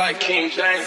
like King James.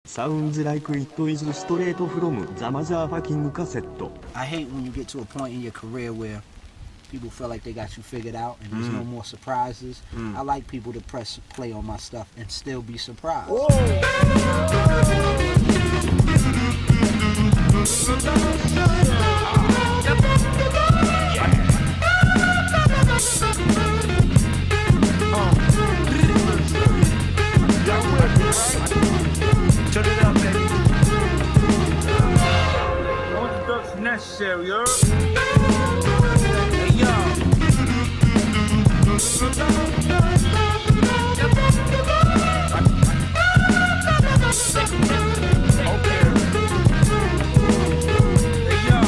Sounds like it is straight from the motherfucking cassette. I hate when you get to a point in your career where people feel like they got you figured out and there's no more surprises. I like people to press play on my stuff and still be surprised. Turn it up, baby. No introduction necessary, yo. Hey, yo. Okay. Hey, yo.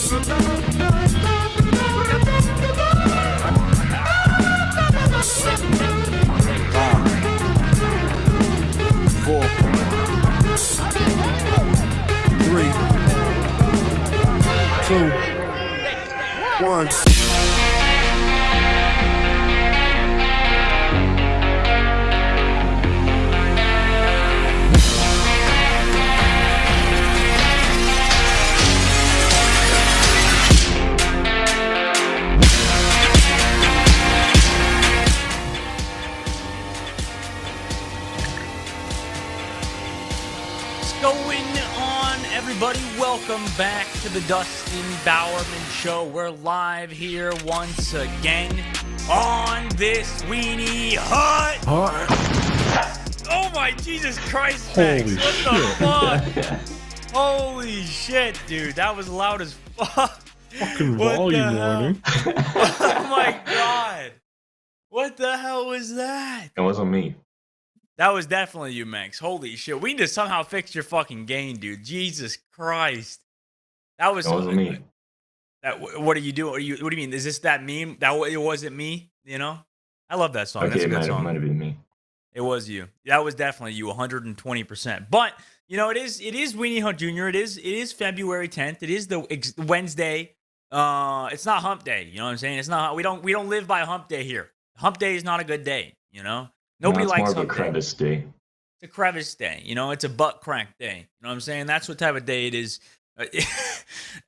Son. Two, one. Everybody, welcome back to the Dusttin Bowerman Show. We're live here once again on this Weenie Hut Oh my Jesus Christ, Max. Holy What the fuck? Holy shit, dude. That was loud as fuck. Fucking What the volume hell? warning. Oh my god. What the hell was that? It wasn't me. That was definitely you, Max. Holy shit. We need to somehow fix your fucking gain, dude. Jesus Christ. That was It wasn't me. What are you doing? What do you mean? Is this that meme? That it wasn't me, you know? I love that song. Okay, That's a it good song. might have been me. It was you. That was definitely you, 120%. But you know, it is Weenie Hut Junior. It is February 10th. It is the Wednesday. It's not Hump Day. You know what I'm saying? It's not. We don't live by Hump Day here. Hump Day is not a good day. You know, nobody No, it's likes more of a Hump Day. crevice day. It's a crevice day. You know, it's a butt crank day. You know what I'm saying? That's what type of day it is.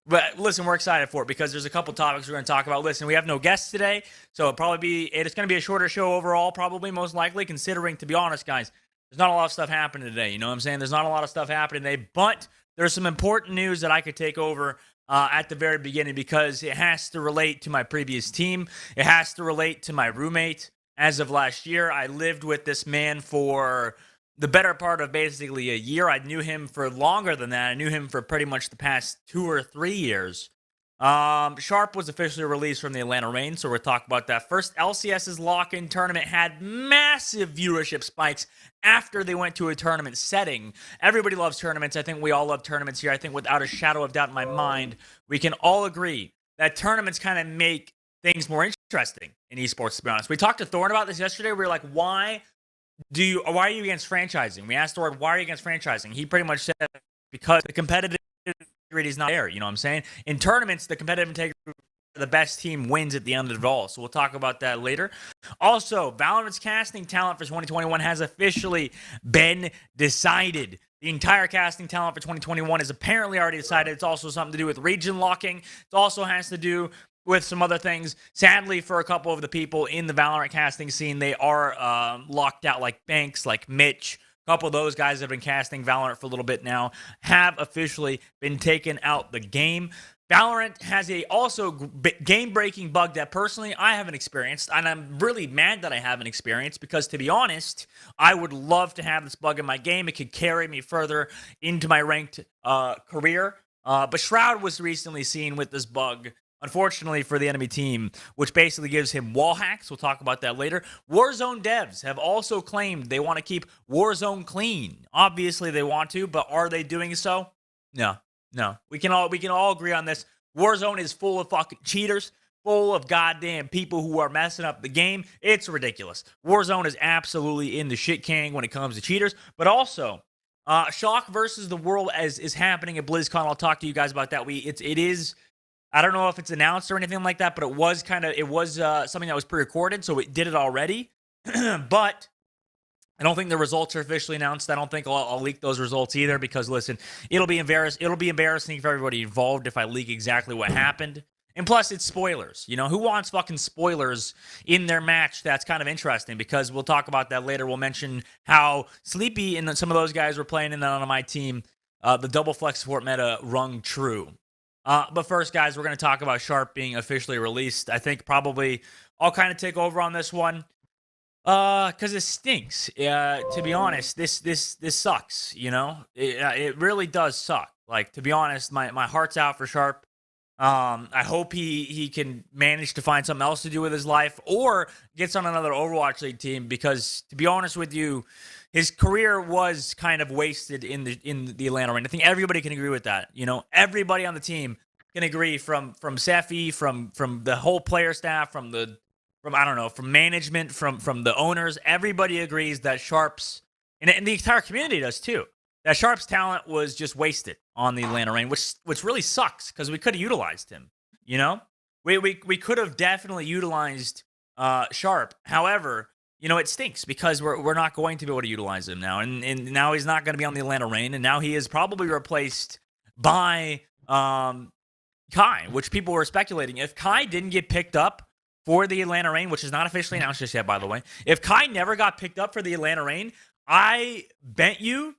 But listen, we're excited for it because there's a couple topics we're going to talk about. Listen, we have no guests today, so it's going to be a shorter show overall, probably most likely, considering, to be honest, guys, there's not a lot of stuff happening today. You know what I'm saying? There's not a lot of stuff happening today, but there's some important news that I could take over at the very beginning because it has to relate to my previous team. It has to relate to my roommate. As of last year, I lived with this man for the better part of basically a year. I knew him for longer than that. I knew him for pretty much the past 2 or 3 years. Sharp was officially released from the Atlanta Reign, so we're talking about that. First, LCS's lock-in tournament had massive viewership spikes after they went to a tournament setting. Everybody loves tournaments. I think we all love tournaments here. I think without a shadow of doubt in my mind, we can all agree that tournaments kind of make things more interesting in esports, to be honest. We talked to Thorne about this yesterday. We were like, why are you against franchising? We asked Thorne, why are you against franchising? He pretty much said, because the competitive integrity is not there. You know what I'm saying? In tournaments, the competitive integrity, the best team wins at the end of it all. So we'll talk about that later. Also, Valorant's casting talent for 2021 has officially been decided. The entire casting talent for 2021 is apparently already decided. It's also something to do with region locking. It also has to do with some other things. Sadly, for a couple of the people in the Valorant casting scene, they are locked out, like Banks, like Mitch. A couple of those guys that have been casting Valorant for a little bit now have officially been taken out the game. Valorant has a also game-breaking bug that personally I haven't experienced, and I'm really mad that I haven't experienced because, to be honest, I would love to have this bug in my game. It could carry me further into my ranked career. But Shroud was recently seen with this bug, unfortunately for the enemy team, which basically gives him wall hacks. We'll talk about that later. Warzone devs have also claimed they want to keep Warzone clean. Obviously, they want to, but are they doing so? No. We can all agree on this. Warzone is full of fucking cheaters, full of goddamn people who are messing up the game. It's ridiculous. Warzone is absolutely in the shit can when it comes to cheaters, but also Shock versus the World is happening at BlizzCon. I'll talk to you guys about that. It is. I don't know if it's announced or anything like that, but it was something that was pre-recorded, so it did it already. But I don't think the results are officially announced. I don't think I'll leak those results either because, listen, it'll be embarrassing for everybody involved if I leak exactly what happened. And plus, it's spoilers. You know, who wants fucking spoilers in their match? That's kind of interesting because we'll talk about that later. We'll mention how Sleepy and some of those guys were playing in that on my team. The double flex support meta rung true. But first, guys, we're going to talk about Sharp being officially released. I think probably I'll kind of take over on this one because it stinks. To be honest, this sucks. You know, it really does suck. Like, to be honest, my heart's out for Sharp. I hope he can manage to find something else to do with his life or gets on another Overwatch League team because, to be honest with you, his career was kind of wasted in the Atlanta Reign. I think everybody can agree with that. You know, everybody on the team can agree from Seffi, from the whole player staff, from management, from the owners. Everybody agrees that Sharp's and the entire community does too. That Sharp's talent was just wasted on the Atlanta Reign, which really sucks because we could have utilized him. You know, we could have definitely utilized Sharp. However, you know, it stinks because we're not going to be able to utilize him now. And now he's not going to be on the Atlanta Reign. And now he is probably replaced by Kai, which people were speculating. If Kai didn't get picked up for the Atlanta Reign, which is not officially announced just yet, by the way. If Kai never got picked up for the Atlanta Reign, I bet you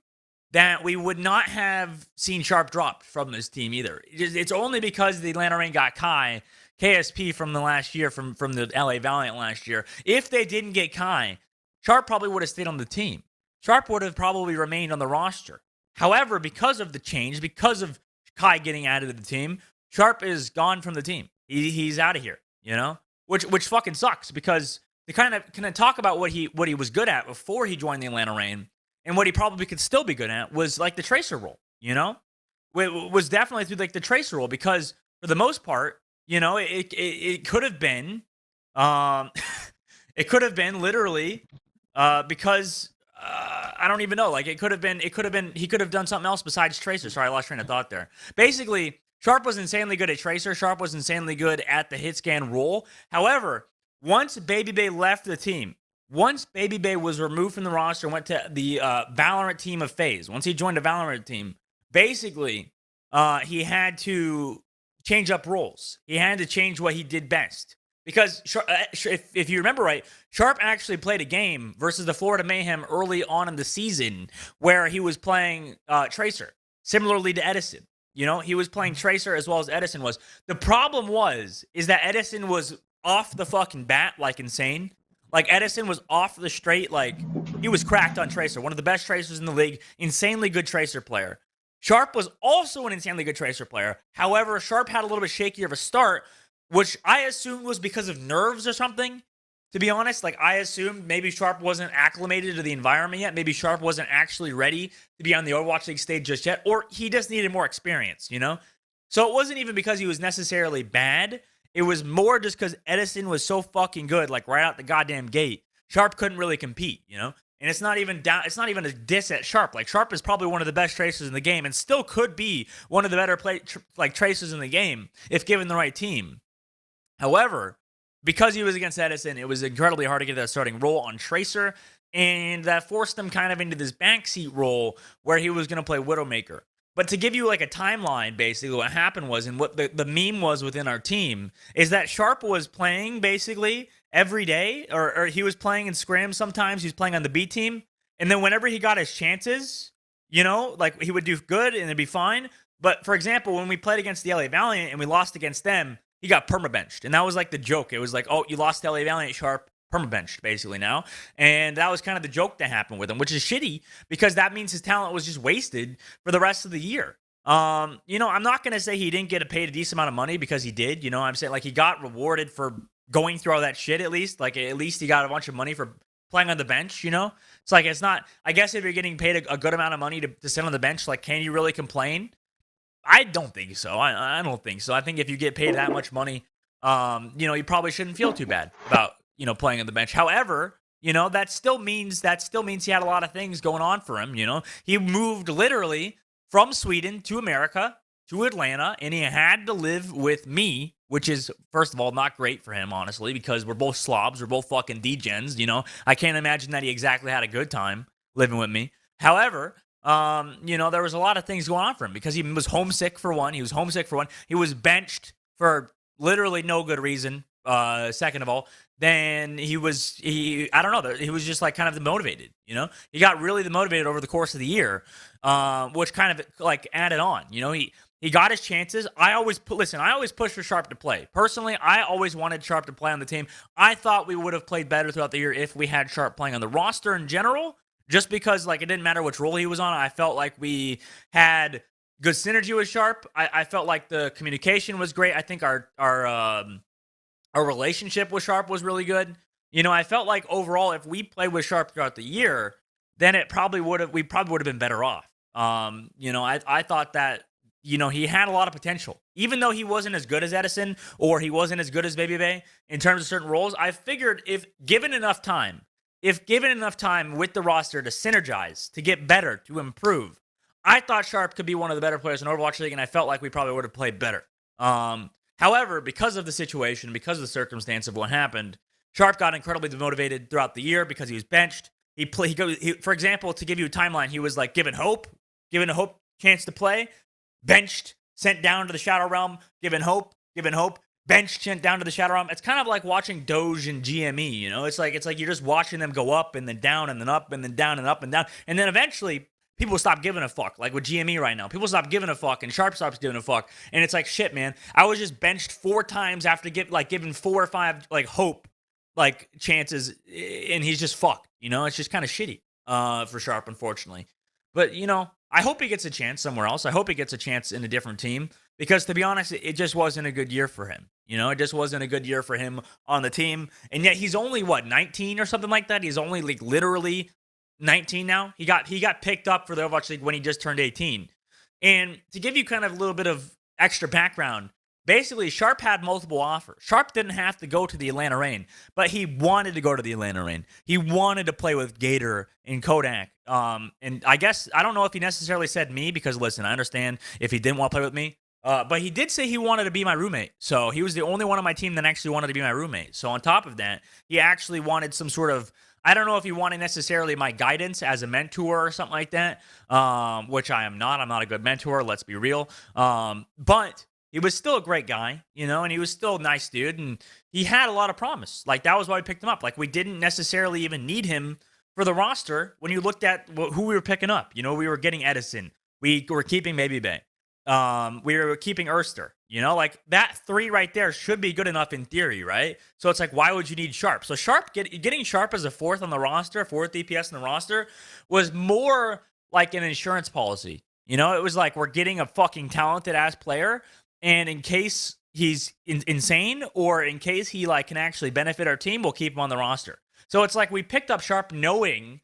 that we would not have seen Sharp dropped from this team either. It's only because the Atlanta Reign got Kai, KSP from the last year, from the LA Valiant last year. If they didn't get Kai, Sharp probably would have stayed on the team. Sharp would have probably remained on the roster. However, because of the change, because of Kai getting added to the team, Sharp is gone from the team. He's out of here, you know? Which fucking sucks, because to kind of talk about what he was good at before he joined the Atlanta Reign, and what he probably could still be good at was like the tracer role, you know? It was definitely through like the tracer role, because for the most part, you know, it could have been it could have been literally because I don't even know. Like he could have done something else besides tracer. Sorry, I lost train of thought there. Basically, Sharp was insanely good at tracer. Sharp was insanely good at the hit scan role. However, once Baby Bay left the team, once Baby Bay was removed from the roster and went to the Valorant team of FaZe, once he joined the Valorant team, basically he had to change up roles. He had to change what he did best. Because if you remember right, Sharp actually played a game versus the Florida Mayhem early on in the season where he was playing Tracer, similarly to Edison. You know, he was playing Tracer as well as Edison was. The problem is that Edison was off the fucking bat like insane. Like Edison was off the straight, like he was cracked on Tracer. One of the best Tracers in the league, insanely good Tracer player. Sharp was also an insanely good Tracer player. However, Sharp had a little bit shakier of a start, which I assumed was because of nerves or something. To be honest, like I assumed maybe Sharp wasn't acclimated to the environment yet. Maybe Sharp wasn't actually ready to be on the Overwatch League stage just yet. Or he just needed more experience, you know? So it wasn't even because he was necessarily bad. It was more just because Edison was so fucking good, like right out the goddamn gate. Sharp couldn't really compete, you know? And it's not even a diss at Sharp. Like Sharp is probably one of the best tracers in the game and still could be one of the better tracers in the game if given the right team. However, because he was against Edison, it was incredibly hard to get that starting role on Tracer, and that forced him kind of into this backseat role where he was going to play Widowmaker. But to give you like a timeline, basically what happened was, and what the meme was within our team, is that Sharp was playing basically every day, or he was playing in scrims sometimes, he was playing on the B team, and then whenever he got his chances, you know, like he would do good and it'd be fine. But for example, when we played against the LA Valiant and we lost against them, he got permabenched. And that was like the joke. It was like, oh, you lost to LA Valiant, Sharp, permabenched basically now. And that was kind of the joke that happened with him, which is shitty because that means his talent was just wasted for the rest of the year. You know, I'm not going to say he didn't get paid a decent amount of money because he did. You know, I'm saying like he got rewarded for going through all that shit at least. Like at least he got a bunch of money for playing on the bench, you know? It's like, it's not, I guess if you're getting paid a good amount of money to sit on the bench, like can you really complain? I don't think so. I don't think so. I think if you get paid that much money, you know, you probably shouldn't feel too bad about, you know, playing on the bench. However, you know, that still means he had a lot of things going on for him, you know. He moved literally from Sweden to America, to Atlanta, and he had to live with me, which is, first of all, not great for him, honestly, because we're both slobs, we're both fucking degens, you know. I can't imagine that he exactly had a good time living with me. However, you know, there was a lot of things going on for him because he was homesick for one. He was benched for literally no good reason. Second of all, then he was just like kind of demotivated, you know? He got really demotivated over the course of the year, which kind of like added on, you know? He got his chances. I always push for Sharp to play. Personally, I always wanted Sharp to play on the team. I thought we would have played better throughout the year if we had Sharp playing on the roster in general. Just because, like, it didn't matter which role he was on. I felt like we had good synergy with Sharp. I felt like the communication was great. I think our relationship with Sharp was really good. You know, I felt like overall, if we played with Sharp throughout the year, then we probably would have been better off. You know, I thought that, you know, he had a lot of potential. Even though he wasn't as good as Edison or he wasn't as good as Baby Bay in terms of certain roles, I figured if given enough time with the roster to synergize, to get better, to improve, I thought Sharp could be one of the better players in Overwatch League, and I felt like we probably would have played better. However, because of the situation, because of the circumstance of what happened, Sharp got incredibly demotivated throughout the year because he was benched. For example, to give you a timeline, he was like given hope chance to play, benched, sent down to the Shadow Realm, given hope, benched, sent down to the Shadow Realm. It's kind of like watching Doge and GME, you know? It's like you're just watching them go up and then down and then up and then down and up and down. And then eventually, people stop giving a fuck. Like with GME right now. People stop giving a fuck and Sharp stops giving a fuck. And it's like, shit, man. I was just benched 4 times after given 4 or 5, like, hope, like, chances, and he's just fucked. You know? It's just kind of shitty. for Sharp, unfortunately. But, you know, I hope he gets a chance somewhere else. I hope he gets a chance in a different team because, to be honest, it just wasn't a good year for him. You know, it just wasn't a good year for him on the team. And yet he's only, 19 or something like that? He's only, like, literally 19 now. He got picked up for the Overwatch League when he just turned 18. And to give you kind of a little bit of extra background, basically, Sharp had multiple offers. Sharp didn't have to go to the Atlanta Reign, but he wanted to go to the Atlanta Reign. He wanted to play with Gator and Kodak. And I guess, I don't know if he necessarily said me, because listen, I understand if he didn't want to play with me. But he did say he wanted to be my roommate. So he was the only one on my team that actually wanted to be my roommate. So on top of that, he actually wanted some sort of, I don't know if he wanted necessarily my guidance as a mentor or something like that, which I am not. I'm not a good mentor, let's be real. But he was still a great guy, you know, and he was still a nice dude, and he had a lot of promise. Like, that was why we picked him up. Like, we didn't necessarily even need him for the roster when you looked at who we were picking up. You know, we were getting Edison. We were keeping Baby Bay. We were keeping Erster. You know, like, that three right there should be good enough in theory, right? So it's like, why would you need Sharp? So Sharp, getting Sharp as a fourth on the roster, fourth DPS on the roster, was more like an insurance policy. You know, it was like, we're getting a fucking talented-ass player, and in case he's insane, or in case he, like, can actually benefit our team, we'll keep him on the roster. So it's like, we picked up Sharp knowing,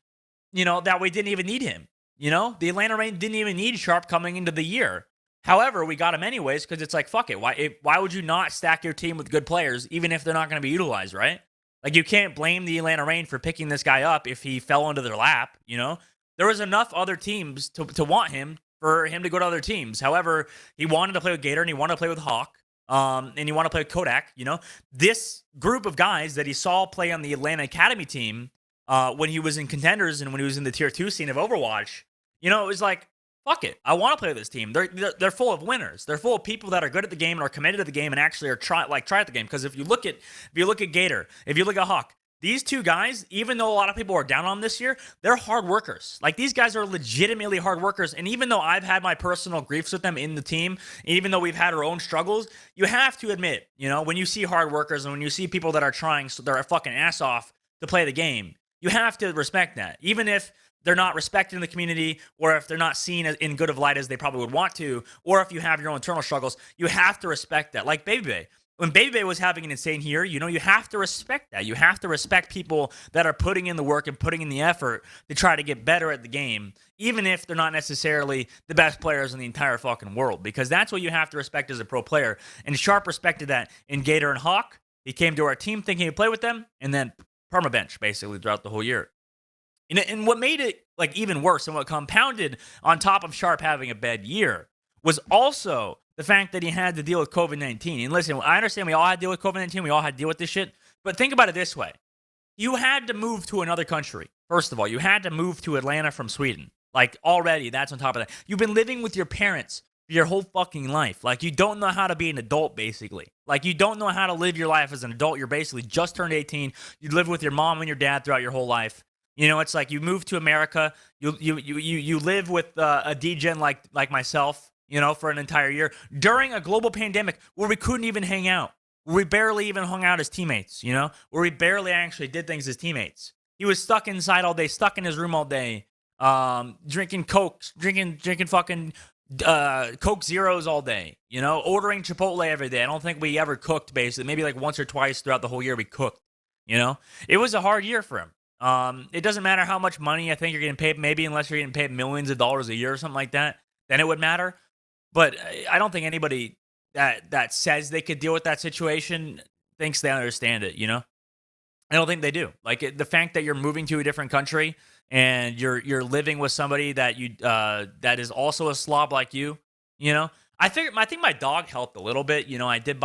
you know, that we didn't even need him. You know, the Atlanta Reign didn't even need Sharp coming into the year. However, we got him anyways, because it's like, fuck it. Why would you not stack your team with good players, even if they're not going to be utilized, right? Like, you can't blame the Atlanta Reign for picking this guy up if he fell into their lap, you know? There was enough other teams to want him, for him to go to other teams. However, he wanted to play with Gator, and he wanted to play with Hawk, and he wanted to play with Kodak, you know? This group of guys that he saw play on the Atlanta Academy team when he was in Contenders and when he was in the Tier 2 scene of Overwatch, you know, it was like, fuck it. I want to play with this team. They're full of winners. They're full of people that are good at the game and are committed to the game and actually are try at the game. Because if you look at Gator, if you look at Hawk, these two guys, even though a lot of people are down on them this year, they're hard workers. Like, these guys are legitimately hard workers. And even though I've had my personal griefs with them in the team, even though we've had our own struggles, you have to admit, you know, when you see hard workers and when you see people that are trying their fucking ass off to play the game, you have to respect that. Even if they're not respected in the community, or if they're not seen as in good of light as they probably would want to, or if you have your own internal struggles, you have to respect that. Like Baby Bay. When Baby Bay was having an insane year, you know, you have to respect that. You have to respect people that are putting in the work and putting in the effort to try to get better at the game, even if they're not necessarily the best players in the entire fucking world, because that's what you have to respect as a pro player. And Sharp respected that in Gator and Hawk. He came to our team thinking he'd play with them, and then permabench basically throughout the whole year. And what made it, like, even worse, and what compounded on top of Sharp having a bad year, was also the fact that he had to deal with COVID-19. And listen, I understand we all had to deal with COVID-19. We all had to deal with this shit. But think about it this way. You had to move to another country. First of all, you had to move to Atlanta from Sweden. Like, already, that's on top of that. You've been living with your parents for your whole fucking life. Like, you don't know how to be an adult, basically. Like, you don't know how to live your life as an adult. You're basically just turned 18. You live with your mom and your dad throughout your whole life. You know, it's like you move to America, you live with a degen like myself, you know, for an entire year during a global pandemic where we couldn't even hang out, where we barely even hung out as teammates, you know, where we barely actually did things as teammates. He was stuck inside all day, stuck in his room all day, drinking Coke, drinking fucking Coke Zeros all day, you know, ordering Chipotle every day. I don't think we ever cooked, basically. Maybe like once or twice throughout the whole year we cooked, you know. It was a hard year for him. It doesn't matter how much money I think you're getting paid, maybe unless you're getting paid millions of dollars a year or something like that, then it would matter. But I don't think anybody that says they could deal with that situation thinks they understand it, you know? I don't think they do. Like, the fact that you're moving to a different country and you're living with somebody that that is also a slob like you know? I think my dog helped a little bit. You know, I did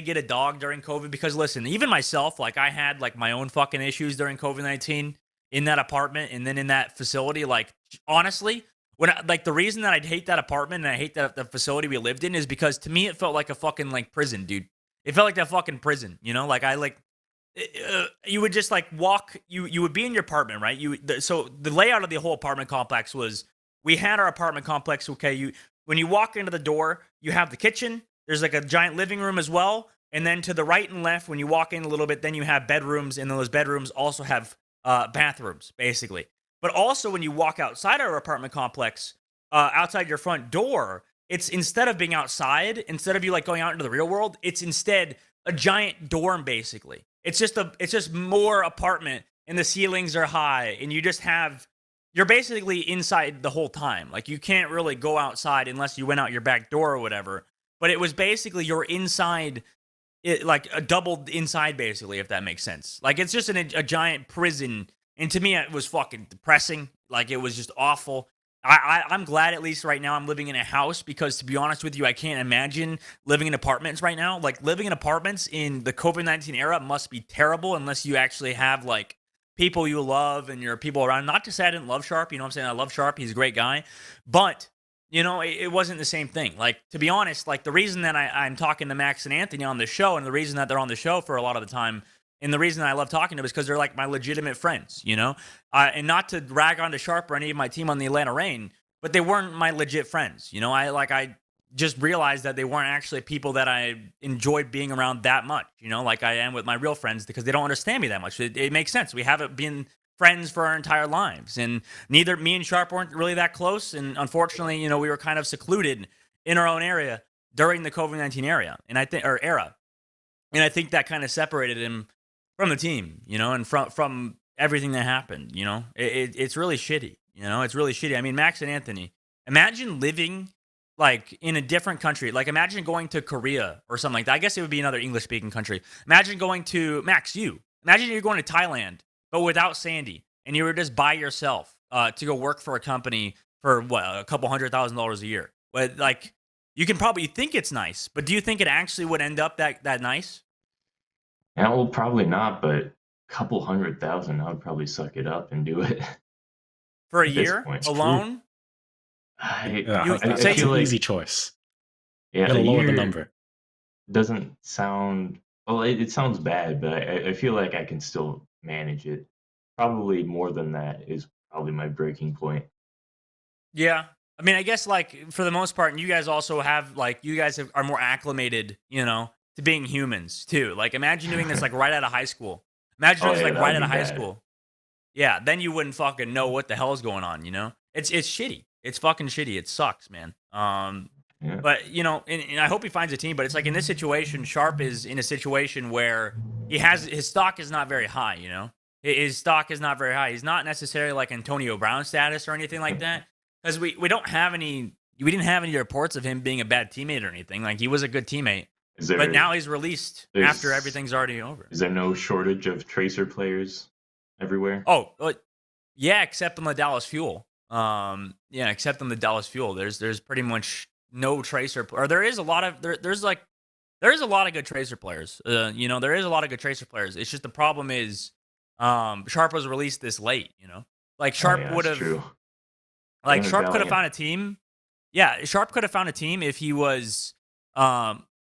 get a dog during COVID because, listen, even myself, like, I had, like, my own fucking issues during COVID-19 in that apartment and then in that facility. Like, honestly, the reason that I'd hate that apartment and I hate that the facility we lived in is because, to me, it felt like a fucking, like, prison, dude. It felt like that fucking prison, you know? Like, you would just, like, walk, you would be in your apartment, right? So the layout of the whole apartment complex was, we had our apartment complex, okay, when you walk into the door, you have the kitchen. There's like a giant living room as well. And then to the right and left, when you walk in a little bit, then you have bedrooms. And those bedrooms also have bathrooms, basically. But also when you walk outside our apartment complex, outside your front door, it's instead of being outside, instead of you like going out into the real world, it's instead a giant dorm basically. It's just more apartment and the ceilings are high and you're basically inside the whole time. Like you can't really go outside unless you went out your back door or whatever. But it was basically you're inside, like a doubled inside basically, if that makes sense. Like it's just a giant prison. And to me, it was fucking depressing. Like it was just awful. I'm glad at least right now I'm living in a house because to be honest with you, I can't imagine living in apartments right now. Like living in apartments in the COVID-19 era must be terrible unless you actually have like people you love and your people around. Not to say I didn't love Sharp, you know what I'm saying? I love Sharp. He's a great guy. But, you know, it wasn't the same thing. Like, to be honest, like the reason that I'm talking to Max and Anthony on the show and the reason that they're on the show for a lot of the time and the reason I love talking to them is because they're like my legitimate friends, you know? And not to rag on to Sharp or any of my team on the Atlanta Reign, but they weren't my legit friends. You know, I just realized that they weren't actually people that I enjoyed being around that much, you know, like I am with my real friends because they don't understand me that much. It makes sense. We haven't been friends for our entire lives. And neither me and Sharp weren't really that close. And unfortunately, you know, we were kind of secluded in our own area during the COVID-19 era. And I think that kind of separated him from the team, you know, and from everything that happened, you know. It's really shitty, you know. It's really shitty. I mean, Max and Anthony, imagine living like in a different country. Like imagine going to Korea or something like that. I guess it would be another English speaking country. Imagine going to imagine you're going to Thailand, but without Sandy, and you were just by yourself to go work for a company for what, a couple $100,000 a year. But like you can probably think it's nice, but do you think it actually would end up that nice? Yeah, well, probably not, but a couple 100,000, I would probably suck it up and do it. For a year alone? I it's feel an like, easy choice. yeah, You gotta a lower the year number. doesn't sound, well, it sounds bad, but I feel like I can still manage it. Probably more than that is probably my breaking point. Yeah. I mean, I guess like for the most part, and you guys also have like, are more acclimated, you know, to being humans too. Like imagine doing this like right out of high school. Imagine doing this like right out of high school. Yeah, then you wouldn't fucking know what the hell is going on, you know? It's shitty. It's fucking shitty. It sucks, man. Yeah. But, you know, and I hope he finds a team, but it's like in this situation, Sharp is in a situation where his stock is not very high, you know? His stock is not very high. He's not necessarily like Antonio Brown status or anything like that. Because we didn't have any reports of him being a bad teammate or anything. Like he was a good teammate. But now he's released after everything's already over. Is there no shortage of Tracer players everywhere? Oh, yeah, except on the Dallas Fuel. Except on the Dallas Fuel. There's pretty much no Tracer, or there is a lot of there's a lot of good Tracer players. You know, there is a lot of good Tracer players. It's just the problem is, Sharp was released this late. You know, like Sharp would have, like Sharp could have found a team. Yeah, Sharp could have found a team if he was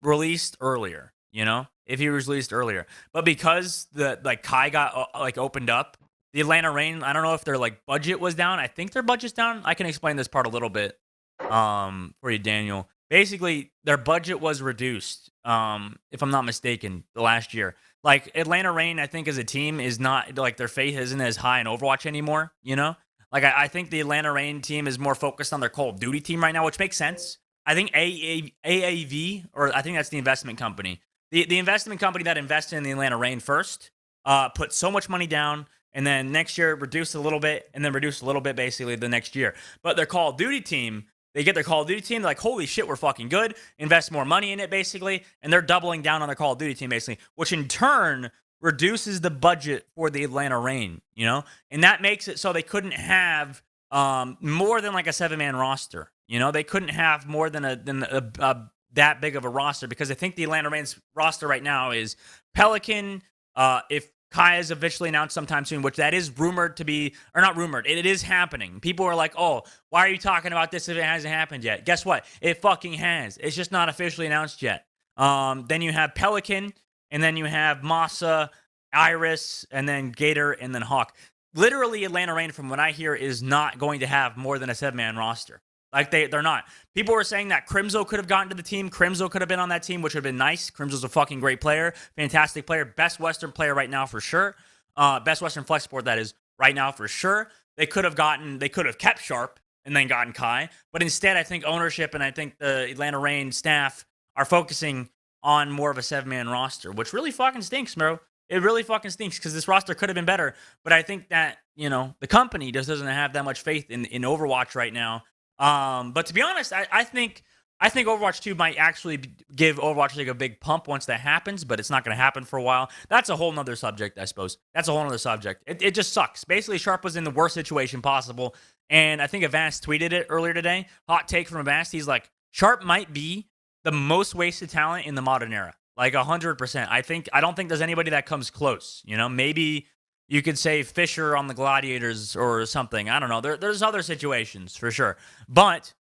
released earlier. You know, if he was released earlier, but because the like Kai got like opened up. The Atlanta Reign, I don't know if their like budget was down. I think their budget's down. I can explain this part a little bit for you, Daniel. Basically, their budget was reduced, if I'm not mistaken, the last year. Like Atlanta Reign, I think as a team is not like their faith isn't as high in Overwatch anymore. You know, like I think the Atlanta Reign team is more focused on their Call of Duty team right now, which makes sense. I think AAV, or I think that's the investment company, the investment company that invested in the Atlanta Reign first, put so much money down. And then next year, reduce a little bit, and then reduce a little bit basically the next year. But their Call of Duty team, they get their Call of Duty team, they're like, holy shit, we're fucking good. Invest more money in it, basically. And they're doubling down on their Call of Duty team, basically, which in turn reduces the budget for the Atlanta Reign, you know? And that makes it so they couldn't have more than like a 7-man roster. You know, they couldn't have more than that big of a roster because I think the Atlanta Reign's roster right now is Pelican, if Kai is officially announced sometime soon, which that is rumored to be, or not rumored, it is happening. People are like, oh, why are you talking about this if it hasn't happened yet? Guess what? It fucking has. It's just not officially announced yet. Then you have Pelican, and then you have Masa, Iris, and then Gator, and then Hawk. Literally, Atlanta Reign, from what I hear, is not going to have more than a 7-man roster. Like, they're not. People were saying that Crimzo could have gotten to the team. Crimzo could have been on that team, which would have been nice. Crimzo's a fucking great player. Fantastic player. Best Western player right now for sure. Best Western flex sport, that is, right now for sure. They could have kept Sharp and then gotten Kai, but instead I think ownership and I think the Atlanta Reign staff are focusing on more of a 7-man roster, which really fucking stinks, bro. It really fucking stinks because this roster could have been better, but I think that, the company just doesn't have that much faith in Overwatch right now. But to be honest, I think Overwatch 2 might actually give Overwatch League a big pump once that happens, but it's not going to happen for a while. That's a whole nother subject, I suppose. That's a whole nother subject. It just sucks. Basically, Sharp was in the worst situation possible, and I think Avast tweeted it earlier today. Hot take from Avast. He's like, Sharp might be the most wasted talent in the modern era. Like 100%. I don't think there's anybody that comes close. Maybe you could say Fisher on the Gladiators or something. I don't know. There's other situations for sure. But,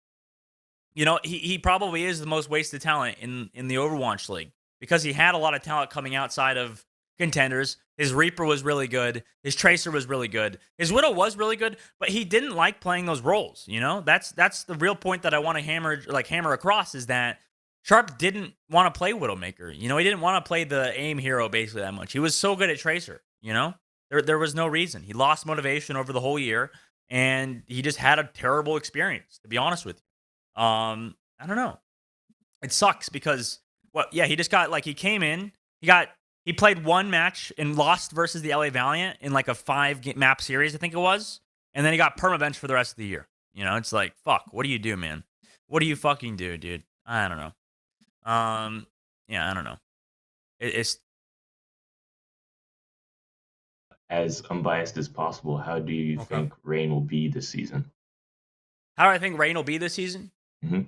he probably is the most wasted talent in the Overwatch League because he had a lot of talent coming outside of contenders. His Reaper was really good. His Tracer was really good. His Widow was really good, but he didn't like playing those roles. That's the real point that I want to hammer across is that Sharp didn't want to play Widowmaker. He didn't want to play the aim hero basically that much. He was so good at Tracer, There was no reason. He lost motivation over the whole year, and he just had a terrible experience, to be honest with you. I don't know. It sucks because, he just got, he came in, he played one match and lost versus the LA Valiant in, a 5-map series, I think it was, and then he got permabench for the rest of the year. It's like, fuck, what do you do, man? What do you fucking do, dude? I don't know. I don't know. It's as unbiased as possible, how do you think Reign will be this season? How do I think Reign will be this season? Mm-hmm.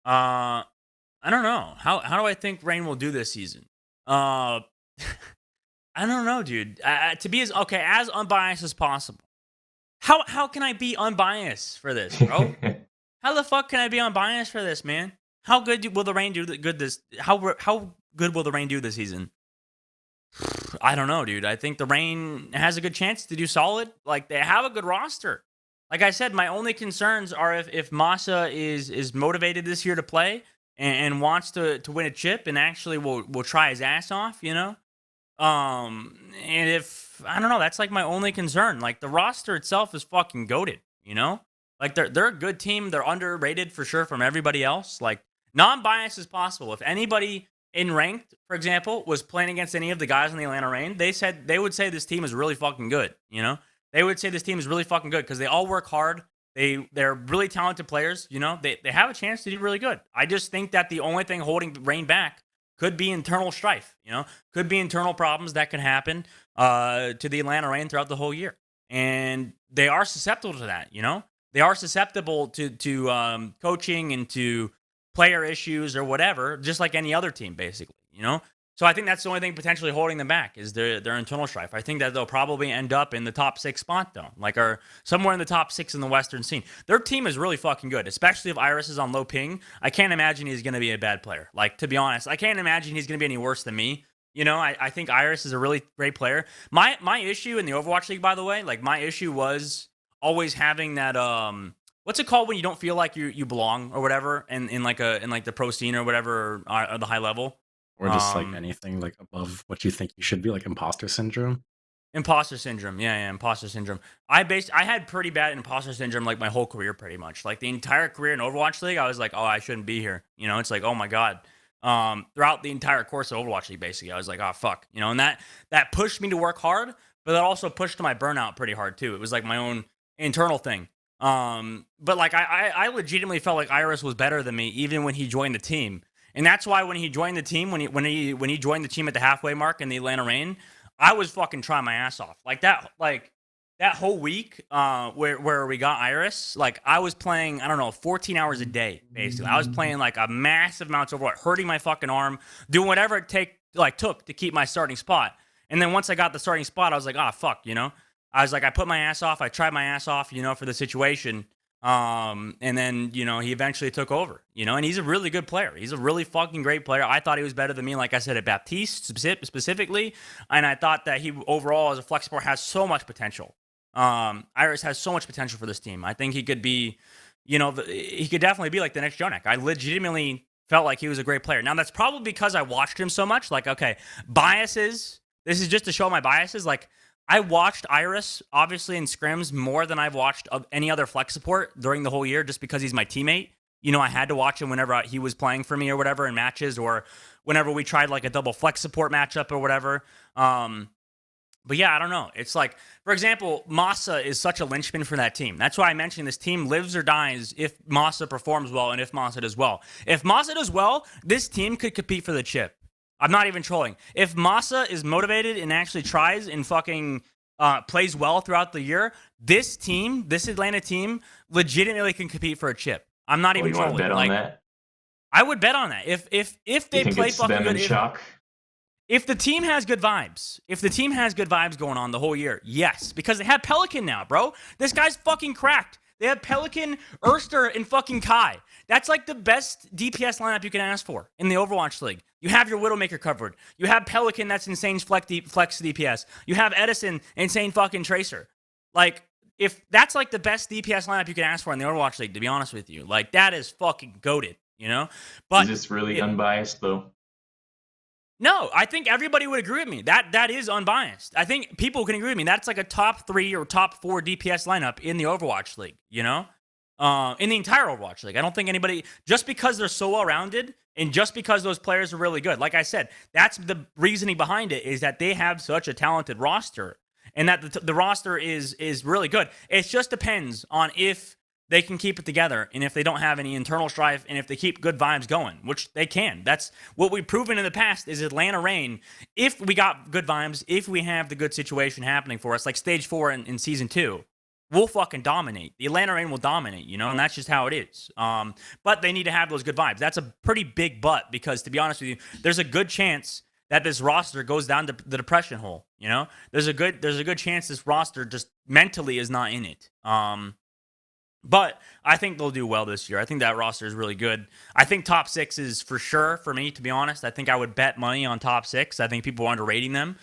I don't know. How do I think Reign will do this season? I don't know, dude. To be as unbiased as possible. How can I be unbiased for this, bro? How the fuck can I be unbiased for this, man? How good will the Reign do How good will the Reign do this season? I don't know, dude. I think the Reign has a good chance to do solid. They have a good roster. Like I said, my only concerns are if Masa is motivated this year to play and wants to win a chip and actually will try his ass off, And if I don't know, that's my only concern. The roster itself is fucking goated, They're a good team. They're underrated for sure from everybody else. Non-biased as possible. If anybody in ranked, for example, was playing against any of the guys in the Atlanta Reign, they would say this team is really fucking good. They would say this team is really fucking good because they all work hard. They're really talented players. They have a chance to do really good. I just think that the only thing holding Reign back could be internal strife. Could be internal problems that could happen to the Atlanta Reign throughout the whole year, and they are susceptible to that. They are susceptible to coaching and to player issues or whatever, just like any other team, basically, So I think that's the only thing potentially holding them back is their internal strife. I think that they'll probably end up in the top 6 spot, though, or somewhere in the top 6 in the Western scene. Their team is really fucking good, especially if Iris is on low ping. I can't imagine he's going to be a bad player. To be honest, I can't imagine he's going to be any worse than me. I think Iris is a really great player. My issue in the Overwatch League, by the way, my issue was always having that what's it called when you don't feel like you belong or whatever in the pro scene or whatever or the high level, or just anything above what you think you should be, imposter syndrome. Imposter syndrome, yeah, imposter syndrome. I had pretty bad imposter syndrome my whole career, pretty much. The entire career in Overwatch League, I was like, oh, I shouldn't be here. It's oh my god. Throughout the entire course of Overwatch League, basically, I was like, oh fuck, and that pushed me to work hard, but that also pushed my burnout pretty hard too. It was my own internal thing. But I legitimately felt like Iris was better than me even when he joined the team. And that's why when he joined the team, when he joined the team at the halfway mark in the Atlanta Reign, I was fucking trying my ass off. That whole week where we got Iris, I was playing, I don't know, 14 hours a day, basically. I was playing a massive amounts of Overwatch, hurting my fucking arm, doing whatever it took to keep my starting spot. And then once I got the starting spot, I was like, ah, fuck, I was like, I put my ass off. I tried my ass off, for the situation. And then, he eventually took over, and he's a really good player. He's a really fucking great player. I thought he was better than me, like I said, at Baptiste specifically. And I thought that he overall as a flex support has so much potential. Iris has so much potential for this team. I think he could be, he could definitely be the next Jonak. I legitimately felt like he was a great player. Now, that's probably because I watched him so much. Okay, biases. This is just to show my biases. I watched Iris obviously in scrims more than I've watched any other flex support during the whole year, just because he's my teammate. You know, I had to watch him whenever he was playing for me or whatever in matches, or whenever we tried like a double flex support matchup or whatever. But yeah, I don't know. It's like, for example, Masa is such a linchpin for that team. That's why I mentioned this team lives or dies if Masa performs well and if Masa does well. If Masa does well, this team could compete for the chip. I'm not even trolling. If Masa is motivated and actually tries and fucking plays well throughout the year, this team, this Atlanta team, legitimately can compete for a chip. I'm not even trolling. Bet on that? I would bet on that. If they play fucking good, if the team has good vibes, going on the whole year, yes, because they have Pelican now, bro. This guy's fucking cracked. They have Pelican, Erster, and fucking Kai. That's like the best DPS lineup you can ask for in the Overwatch League. You have your Widowmaker covered. You have Pelican, that's insane flex DPS. You have Edison, insane fucking Tracer. Like, if that's like the best DPS lineup you can ask for in the Overwatch League, to be honest with you, like that is fucking goated, you know? But is this really unbiased though? No, I think everybody would agree with me. That is unbiased. I think people can agree with me. That's like a top 3 or top 4 DPS lineup in the Overwatch League, you know? In the entire Overwatch League. I don't think anybody, just because they're so well-rounded and just because those players are really good, like I said, that's the reasoning behind it, is that they have such a talented roster and that the roster is really good. It just depends on if they can keep it together and if they don't have any internal strife and if they keep good vibes going, which they can. That's what we've proven in the past is Atlanta Reign. If we got good vibes, if we have the good situation happening for us, like stage 4 in season 2, we'll fucking dominate. The Atlanta Reign will dominate, you know, and that's just how it is. But they need to have those good vibes. That's a pretty big but, because to be honest with you, there's a good chance that this roster goes down to the depression hole, you know? There's a good chance this roster just mentally is not in it. But I think they'll do well this year. I think that roster is really good. I think top 6 is for sure for me, to be honest. I think I would bet money on top 6. I think people are underrating them.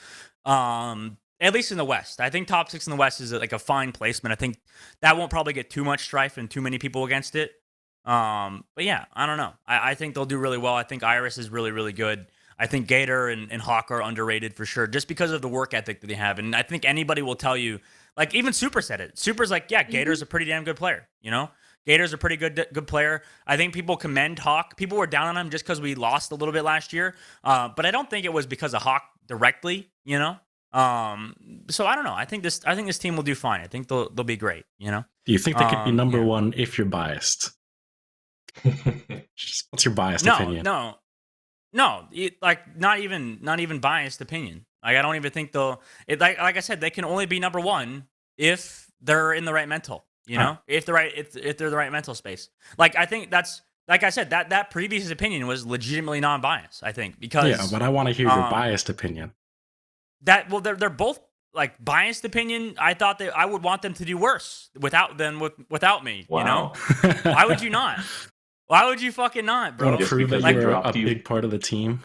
At least in the West. I think top 6 in the West is like a fine placement. I think that won't probably get too much strife and too many people against it. But yeah, I don't know. I think they'll do really well. I think Iris is really, really good. I think Gator and Hawk are underrated for sure, just because of the work ethic that they have. And I think anybody will tell you, like even Super said it. Super's like, yeah, Gator's a pretty damn good player, you know? Gator's a pretty good player. I think people commend Hawk. People were down on him just because we lost a little bit last year. But I don't think it was because of Hawk directly, you know? So I don't know. I think this team will do fine. I think they'll be great, you know? Do you think they could be number one if you're biased? What's your biased opinion? No, like not even biased opinion. Like I don't even think they'll. Like I said, they can only be number one if they're in the right mental. You know, if they're the right mental space. Like I think that's, like I said, that previous opinion was legitimately non-biased. I think because but I want to hear your biased opinion. They're both like biased opinion. I thought that I would want them to do worse without me. Wow. You know, why would you not? Why would you fucking not, bro? Want to prove that you're a big part of the team?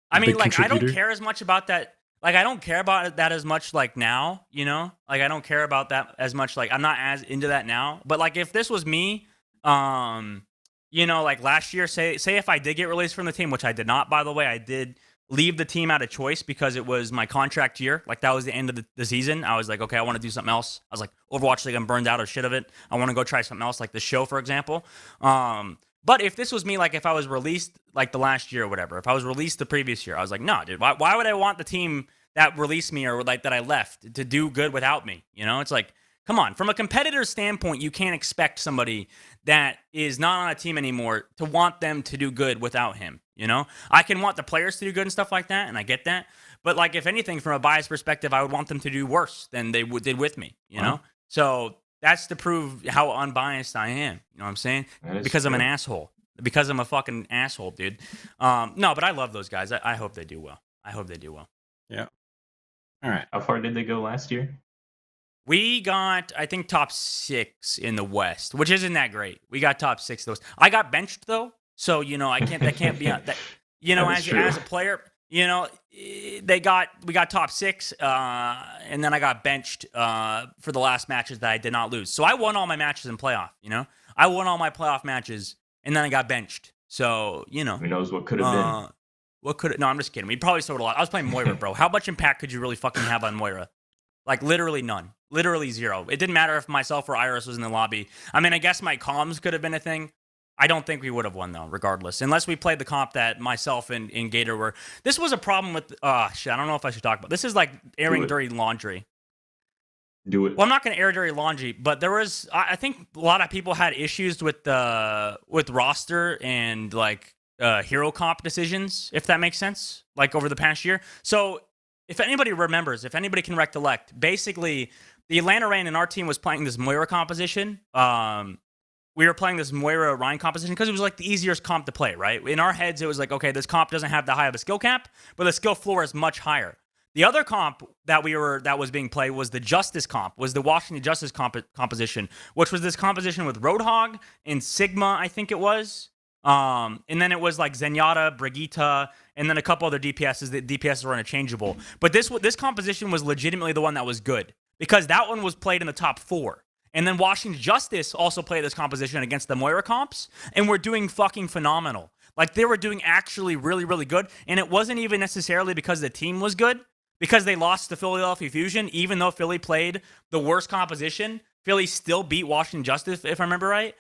I mean, like, I don't care as much about that. Like, I don't care about that as much, like, now, you know? Like, I don't care about that as much. Like, I'm not as into that now. But, like, if this was me, you know, like, last year, say if I did get released from the team, which I did not, by the way, I did leave the team out of choice because it was my contract year. Like, that was the end of the season. I was like, okay, I want to do something else. I was like, Overwatch League, I'm burned out of shit of it. I want to go try something else, like the show, for example. But if this was me, like if I was released like the last year or whatever, if I was released the previous year, I was like, no, dude, why would I want the team that released me or like that I left to do good without me? You know, it's like, come on. From a competitor's standpoint, you can't expect somebody that is not on a team anymore to want them to do good without him. You know, I can want the players to do good and stuff like that, and I get that. But like, if anything, from a biased perspective, I would want them to do worse than they did with me. You know, so that's to prove how unbiased I am. You know what I'm saying? Because I'm an asshole. Because I'm a fucking asshole, dude. No, but I love those guys. I hope they do well. Yeah. All right. How far did they go last year? We got, I think, top 6 in the West, which isn't that great. We got top 6 of those. I got benched though, so you know that can't be that. You know, as a player, you know, we got top 6, and then I got benched for the last matches that I did not lose. So I won all my matches in playoff. You know, I won all my playoff matches, and then I got benched. So you know, who knows what could have been. What could it? No, I'm just kidding. We probably sold a lot. I was playing Moira, bro. How much impact could you really fucking have on Moira? Like, literally none. Literally zero. It didn't matter if myself or Iris was in the lobby. I mean, I guess my comms could have been a thing. I don't think we would have won, though, regardless. Unless we played the comp that myself and Gator were. This was a problem with... shit, I don't know if I should talk about this. Is like airing dirty laundry. Do it. Well, I'm not going to air dirty laundry, but there was... I think a lot of people had issues with roster and, like, hero comp decisions, if that makes sense, like, over the past year. So... if anybody remembers, if anybody can recollect, basically, the Atlanta Reign and our team was playing this Moira composition. We were playing this Moira Ryan composition because it was like the easiest comp to play, right? In our heads, it was like, okay, this comp doesn't have that high of a skill cap, but the skill floor is much higher. The other comp that was being played was the Justice comp, was the Washington Justice composition, which was this composition with Roadhog and Sigma, I think it was. And then it was like Zenyatta, Brigitte, and then a couple other DPSs. The DPSs were interchangeable. But this composition was legitimately the one that was good because that one was played in the top 4. And then Washington Justice also played this composition against the Moira comps and were doing fucking phenomenal. Like, they were doing actually really, really good. And it wasn't even necessarily because the team was good, because they lost to Philadelphia Fusion. Even though Philly played the worst composition, Philly still beat Washington Justice, if I remember right.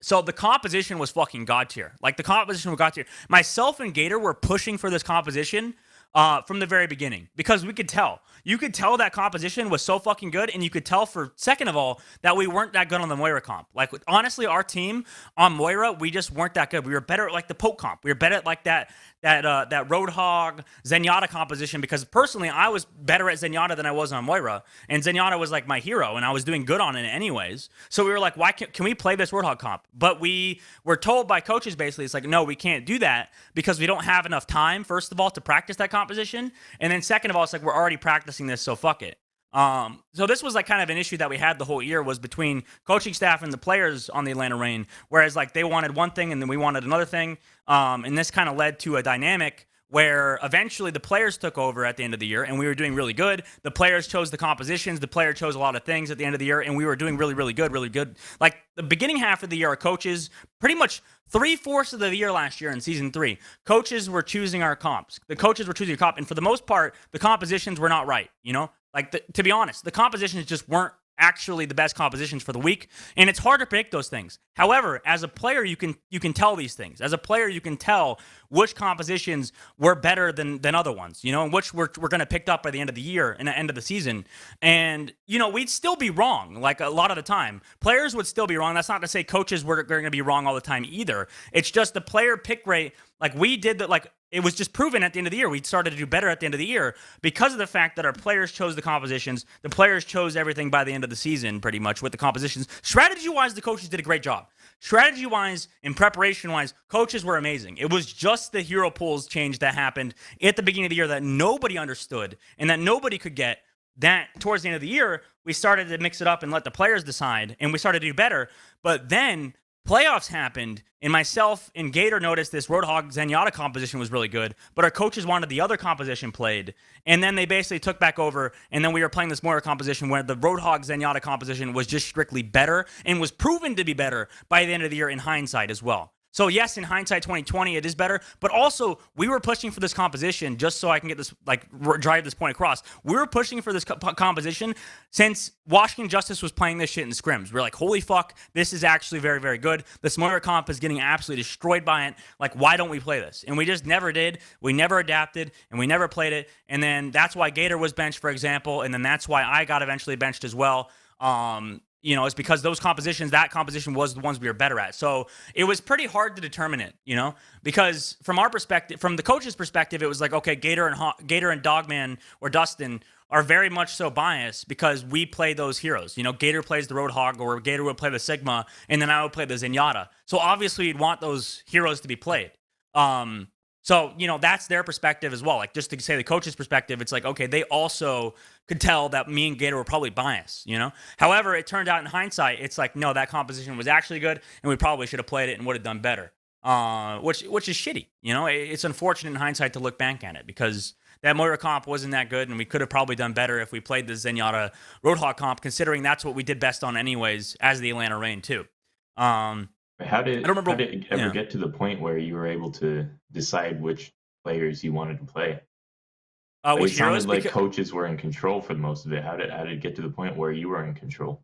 So the composition was fucking god tier. Like, the composition was god tier. Myself and Gator were pushing for this composition from the very beginning because we could tell. You could tell that composition was so fucking good, and you could tell, for second of all, that we weren't that good on the Moira comp. Like, honestly, our team on Moira, we just weren't that good. We were better at, like, the poke comp. We were better at, like, that Roadhog Zenyatta composition, because personally I was better at Zenyatta than I was on Moira, and Zenyatta was like my hero and I was doing good on it anyways. So we were like, why can we play this Roadhog comp? But we were told by coaches, basically, it's like, no, we can't do that because we don't have enough time, first of all, to practice that composition, and then second of all, it's like, we're already practicing this, so fuck it. So this was like kind of an issue that we had the whole year, was between coaching staff and the players on the Atlanta Reign, whereas like they wanted one thing and then we wanted another thing. And this kind of led to a dynamic where eventually the players took over at the end of the year and we were doing really good. The players chose the compositions, the player chose a lot of things at the end of the year, and we were doing really, really good, really good. Like, the beginning half of the year, our coaches, pretty much 3/4 of the year last year in season 3, coaches were choosing our comps. The coaches were choosing a comp, and for the most part, the compositions were not right, you know? Like, to be honest, the compositions just weren't actually the best compositions for the week, and it's hard to predict those things. However, as a player, you can tell these things. As a player, you can tell which compositions were better than other ones, you know, and which we're going to pick up by the end of the year and the end of the season. And, you know, we'd still be wrong, like, a lot of the time. Players would still be wrong. That's not to say coaches were going to be wrong all the time either. It's just the player pick rate, like, we did that, like, it was just proven at the end of the year. We started to do better at the end of the year because of the fact that our players chose the compositions. The players chose everything by the end of the season, pretty much, with the compositions. Strategy-wise, the coaches did a great job. Strategy-wise and preparation-wise, coaches were amazing. It was just the hero pools change that happened at the beginning of the year that nobody understood and that nobody could get. That towards the end of the year, we started to mix it up and let the players decide, and we started to do better. But then playoffs happened, and myself and Gator noticed this Roadhog Zenyatta composition was really good, but our coaches wanted the other composition played, and then they basically took back over, and then we were playing this Moira composition where the Roadhog Zenyatta composition was just strictly better and was proven to be better by the end of the year in hindsight as well. So yes, in hindsight 2020, it is better, but also we were pushing for this composition, just so I can get this, like, drive this point across. We were pushing for this composition since Washington Justice was playing this shit in scrims. We're like, holy fuck, this is actually very, very good. This Moira comp is getting absolutely destroyed by it. Like, why don't we play this? And we just never did. We never adapted, and we never played it. And then that's why Gator was benched, for example, and then that's why I got eventually benched as well. You know, it's because those compositions, that composition was the ones we were better at. So it was pretty hard to determine it, you know, because from our perspective, from the coach's perspective, it was like, okay, Gator and Dogman or Dusttin are very much so biased because we play those heroes. You know, Gator plays the Roadhog, or Gator would play the Sigma, and then I would play the Zenyatta. So obviously you'd want those heroes to be played. So, you know, that's their perspective as well. Like, just to say the coach's perspective, it's like, okay, they also could tell that me and Gator were probably biased, you know? However, it turned out in hindsight, it's like, no, that composition was actually good, and we probably should have played it and would have done better, which is shitty, you know? It's unfortunate in hindsight to look back at it, because that Moira comp wasn't that good, and we could have probably done better if we played the Zenyatta Roadhog comp, considering that's what we did best on anyways as the Atlanta Reign, too. How I did don't remember. it ever get to the point where you were able to decide which players you wanted to play? Like, Which it heroes? sounded like coaches were in control for most of it. How did it get to the point where you were in control?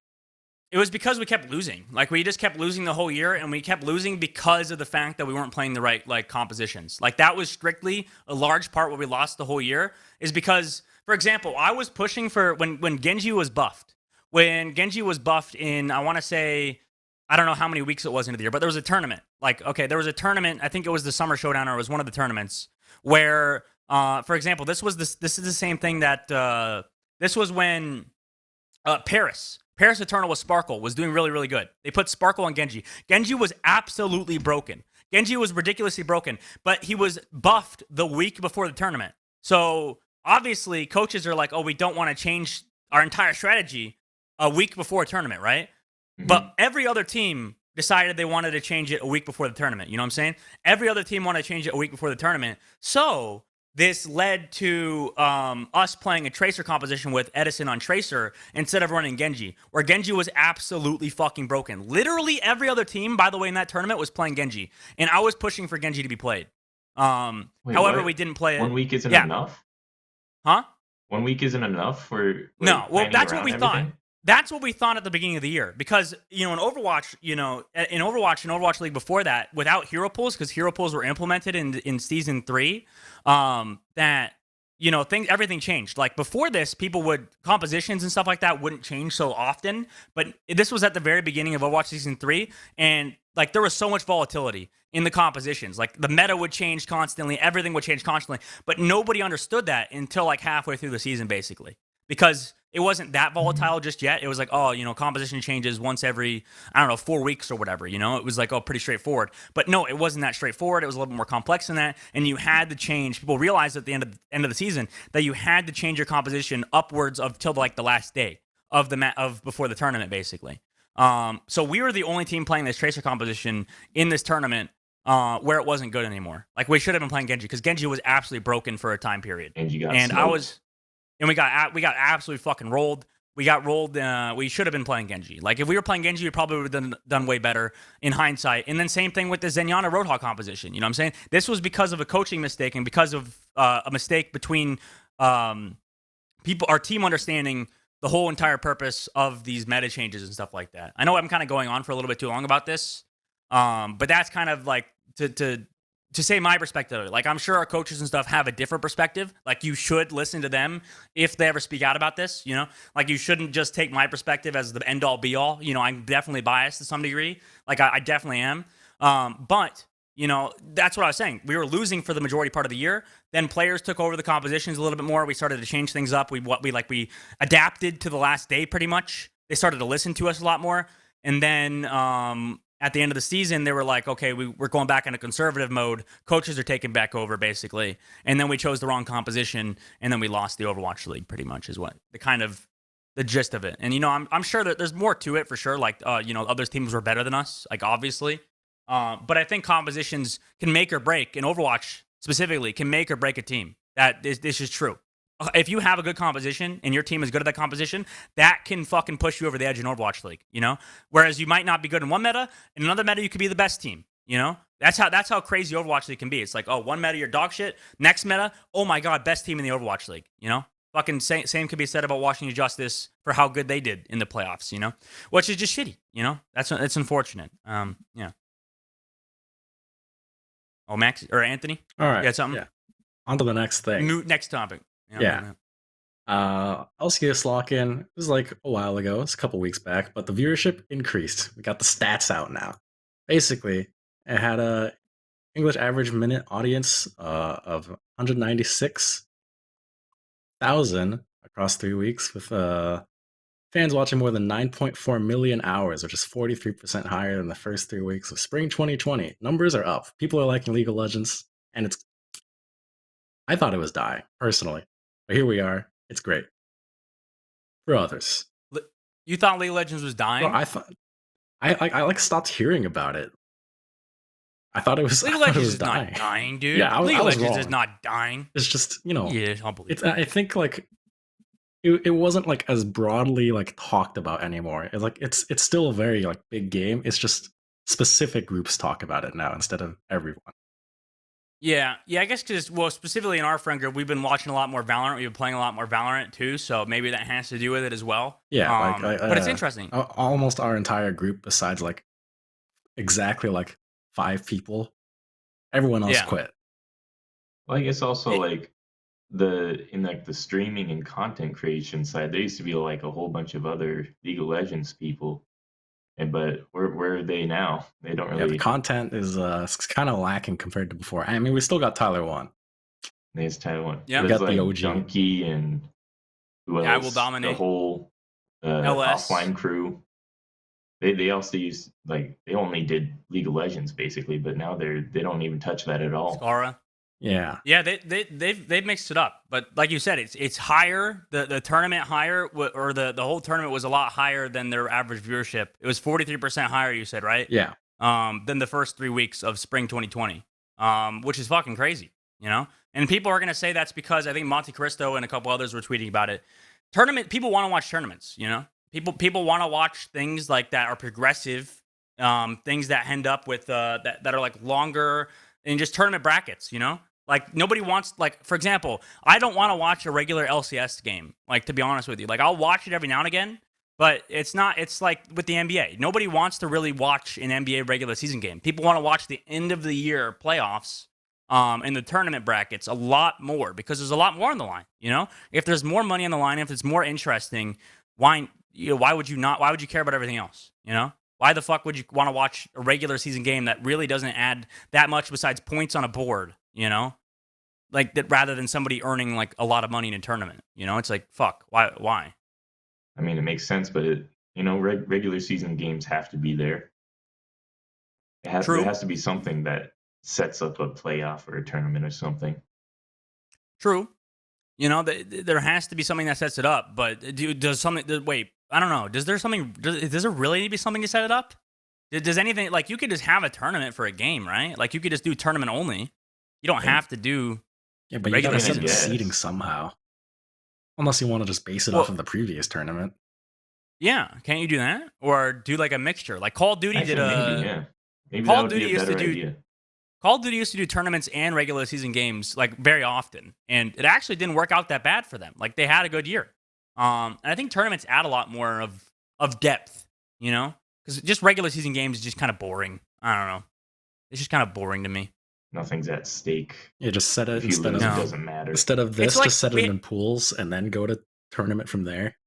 It was because we kept losing. Like, we just kept losing the whole year, and we kept losing because of the fact that we weren't playing the right, like, compositions. Like, that was strictly a large part where we lost the whole year, is because, for example, I was pushing for when Genji was buffed. When Genji was buffed in, I want to say, I don't know how many weeks it was into the year, but there was a tournament. Like, okay, there was a tournament, I think it was the Summer Showdown, or it was one of the tournaments, where, for example, this is the same thing that, this was when Paris Eternal with Sparkle was doing really, really good. They put Sparkle on Genji. Genji was absolutely broken. Genji was ridiculously broken, but he was buffed the week before the tournament. So obviously coaches are like, oh, we don't want to change our entire strategy a week before a tournament, right? Mm-hmm. But every other team decided they wanted to change it a week before the tournament. You know what I'm saying? Every other team wanted to change it a week before the tournament. So this led to us playing a Tracer composition with Edison on Tracer instead of running Genji, where Genji was absolutely fucking broken. Literally every other team, by the way, in that tournament was playing Genji, and I was pushing for Genji to be played. However, what? We didn't play it. 1 week isn't enough? Huh? 1 week isn't enough for no. Well, that's what we everything? thought. That's what we thought at the beginning of the year, because, you know, in Overwatch, in Overwatch League before that, without hero pools, because hero pools were implemented in season 3, that, you know, everything changed. Like, before this, compositions and stuff like that wouldn't change so often, but this was at the very beginning of Overwatch season 3, and like, there was so much volatility in the compositions. Like, the meta would change constantly, everything would change constantly, but nobody understood that until like halfway through the season, basically, because it wasn't that volatile just yet. It was like, oh, you know, composition changes once every, I don't know, 4 weeks or whatever, you know? It was like, oh, pretty straightforward. But no, it wasn't that straightforward. It was a little bit more complex than that. And you had to change. People realized at the end of the season that you had to change your composition upwards of till like the last day of before the tournament, basically. So we were the only team playing this Tracer composition in this tournament where it wasn't good anymore. Like, we should have been playing Genji, because Genji was absolutely broken for a time period. And you got smoked. And we got absolutely fucking rolled. We got rolled. We should have been playing Genji. Like, if we were playing Genji, we probably would have done way better in hindsight. And then same thing with the Zenyatta Roadhog composition. You know what I'm saying? This was because of a coaching mistake and because of a mistake between our team understanding the whole entire purpose of these meta changes and stuff like that. I know I'm kind of going on for a little bit too long about this, but that's kind of like to say my perspective. Like, I'm sure our coaches and stuff have a different perspective. Like, you should listen to them if they ever speak out about this, you know? Like, you shouldn't just take my perspective as the end-all, be-all. You know, I'm definitely biased to some degree. Like, I definitely am. But, you know, that's what I was saying. We were losing for the majority part of the year. Then players took over the compositions a little bit more. We started to change things up. We adapted to the last day pretty much. They started to listen to us a lot more. And then at the end of the season, they were like, okay, we're going back into conservative mode. Coaches are taking back over, basically. And then we chose the wrong composition, and then we lost the Overwatch League, pretty much, is what the gist of it. And, you know, I'm sure that there's more to it for sure. Like, you know, other teams were better than us, like, obviously. But I think compositions can make or break, and Overwatch specifically can make or break a team. This is true. If you have a good composition and your team is good at that composition, that can fucking push you over the edge in Overwatch League, you know? Whereas you might not be good in one meta, in another meta you could be the best team, you know? That's how crazy Overwatch League can be. It's like, oh, one meta you're dog shit, next meta, oh my god, best team in the Overwatch League, you know? Fucking same could be said about Washington Justice for how good they did in the playoffs, you know? Which is just shitty, you know? It's unfortunate. Yeah. Oh, Max or Anthony? All right. You got something? Yeah. On to the next thing. Next topic. Yeah. LCS lock-in, it was like a while ago, it's a couple weeks back, but the viewership increased. We got the stats out now. Basically, it had a English average minute audience of 196,000 across 3 weeks, with fans watching more than 9.4 million hours, which is 43% higher than the first 3 weeks of spring 2020. Numbers are up. People are liking League of Legends, and I thought it was dying, personally. But here we are. It's great. For others. You thought League of Legends was dying? Well, I stopped hearing about it. I thought it was League of Legends is not dying, dude. Yeah, League of Legends wrong. is not dying. It's just, you know. Yeah, unbelievable. I think like it wasn't like as broadly like talked about anymore. It's like it's still a very like big game. It's just specific groups talk about it now instead of everyone. Yeah, I guess because, well, specifically in our friend group, we've been watching a lot more Valorant. We've been playing a lot more Valorant too, so maybe that has to do with it as well. Yeah, but it's interesting. Almost our entire group, besides like exactly like 5 people, everyone else quit. Well, I guess also like the streaming and content creation side, there used to be like a whole bunch of other League of Legends people. But where are they now? They don't really. The content is kind of lacking compared to before. I mean, we still got Tyler 1. There's Tyler 1. Yeah, we got like the OG. Junkie and who else? I will dominate. The whole LS. offline crew. They also use they only did League of Legends basically, but now they don't even touch that at all. Scara. Yeah. They've mixed it up, but like you said, it's higher. The tournament higher, or the whole tournament was a lot higher than their average viewership. It was 43% higher. You said, right? Yeah. Than the first 3 weeks of spring 2020, which is fucking crazy, you know. And people are gonna say that's because I think Monte Cristo and a couple others were tweeting about it. People want to watch tournaments, you know. People want to watch things like that are progressive, things that end up with that are like longer and just tournament brackets, you know. Like nobody wants, like, for example, I don't want to watch a regular LCS game, like, to be honest with you. Like, I'll watch it every now and again, but it's like with the NBA. Nobody wants to really watch an NBA regular season game. People want to watch the end of the year playoffs and the tournament brackets a lot more because there's a lot more on the line, you know? If there's more money on the line, if it's more interesting, why would you care about everything else, you know? Why the fuck would you want to watch a regular season game that really doesn't add that much besides points on a board, you know? Like that, rather than somebody earning like a lot of money in a tournament, you know? It's like, fuck, why? I mean, it makes sense, but regular season games have to be there. There has to be something that sets up a playoff or a tournament or something. True. You know, there has to be something that sets it up, but wait, I don't know. Does there really need to be something to set it up? Does anything, like, you could just have a tournament for a game, right? Like, you could just do tournament only. You don't have to do but you gotta set the seeding somehow. Unless you want to just base it off of the previous tournament. Yeah, can't you do that? Or do like a mixture? Like Call of Duty Maybe Call of Duty used to do tournaments and regular season games like very often, and it actually didn't work out that bad for them. Like they had a good year. And I think tournaments add a lot more of depth, you know, because just regular season games is just kind of boring. I don't know. It's just kind of boring to me. Nothing's at stake. Yeah, just set it it doesn't matter. Instead of this, just set it in pools and then go to tournament from there.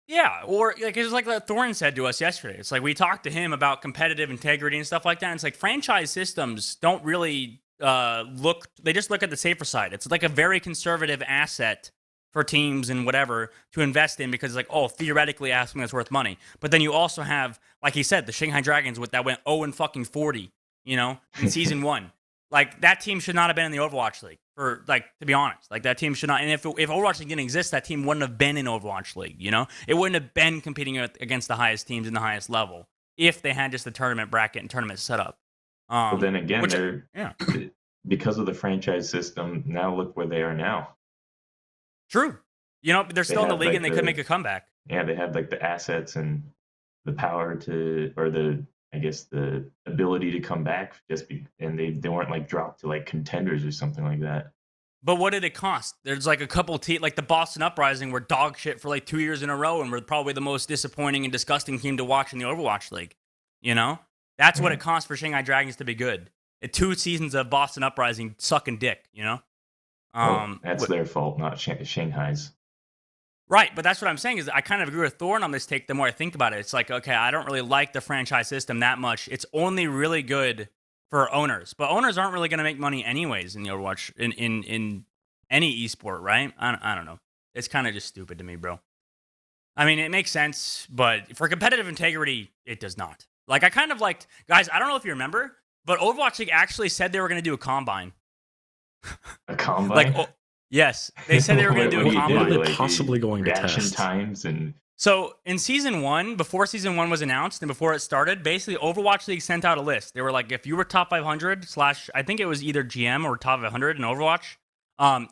Yeah, or like it's like Thorin said to us yesterday. It's like we talked to him about competitive integrity and stuff like that. And it's like franchise systems don't really they just look at the safer side. It's like a very conservative asset for teams and whatever to invest in because it's like, oh, theoretically something that's worth money. But then you also have, like he said, the Shanghai Dragons that went 0-40, you know, in season 1. Like, that team should not have been in the Overwatch League, to be honest. Like, that team should not. And if Overwatch League didn't exist, that team wouldn't have been in Overwatch League, you know? It wouldn't have been competing against the highest teams in the highest level if they had just the tournament bracket and tournament setup. But then again, because of the franchise system, now look where they are now. True. You know, they're still in the league and they could make a comeback. Yeah, they have, like, the assets and the power the ability to come back and they weren't like dropped to like contenders or something like that. But what did it cost? There's like a couple like the Boston Uprising were dog shit for like 2 years in a row and were probably the most disappointing and disgusting team to watch in the Overwatch League. You know? That's what it cost for Shanghai Dragons to be good. 2 seasons of Boston Uprising sucking dick, you know? That's their fault, not Shanghai's. Right, but that's what I'm saying is I kind of agree with Thorne on this take the more I think about it. It's like, okay, I don't really like the franchise system that much. It's only really good for owners. But owners aren't really going to make money anyways in the Overwatch, in any esport, right? I don't know. It's kind of just stupid to me, bro. I mean, it makes sense, but for competitive integrity, it does not. Like, I kind of liked, guys, I don't know if you remember, but Overwatch League actually said they were going to do a combine. A combine? Yes, they said they were going to do a combine. What are they possibly going to test? Times and so in season 1, before season 1 was announced and before it started, basically Overwatch League sent out a list. They were like, if you were top 500 / I think it was either GM or top 500 in Overwatch,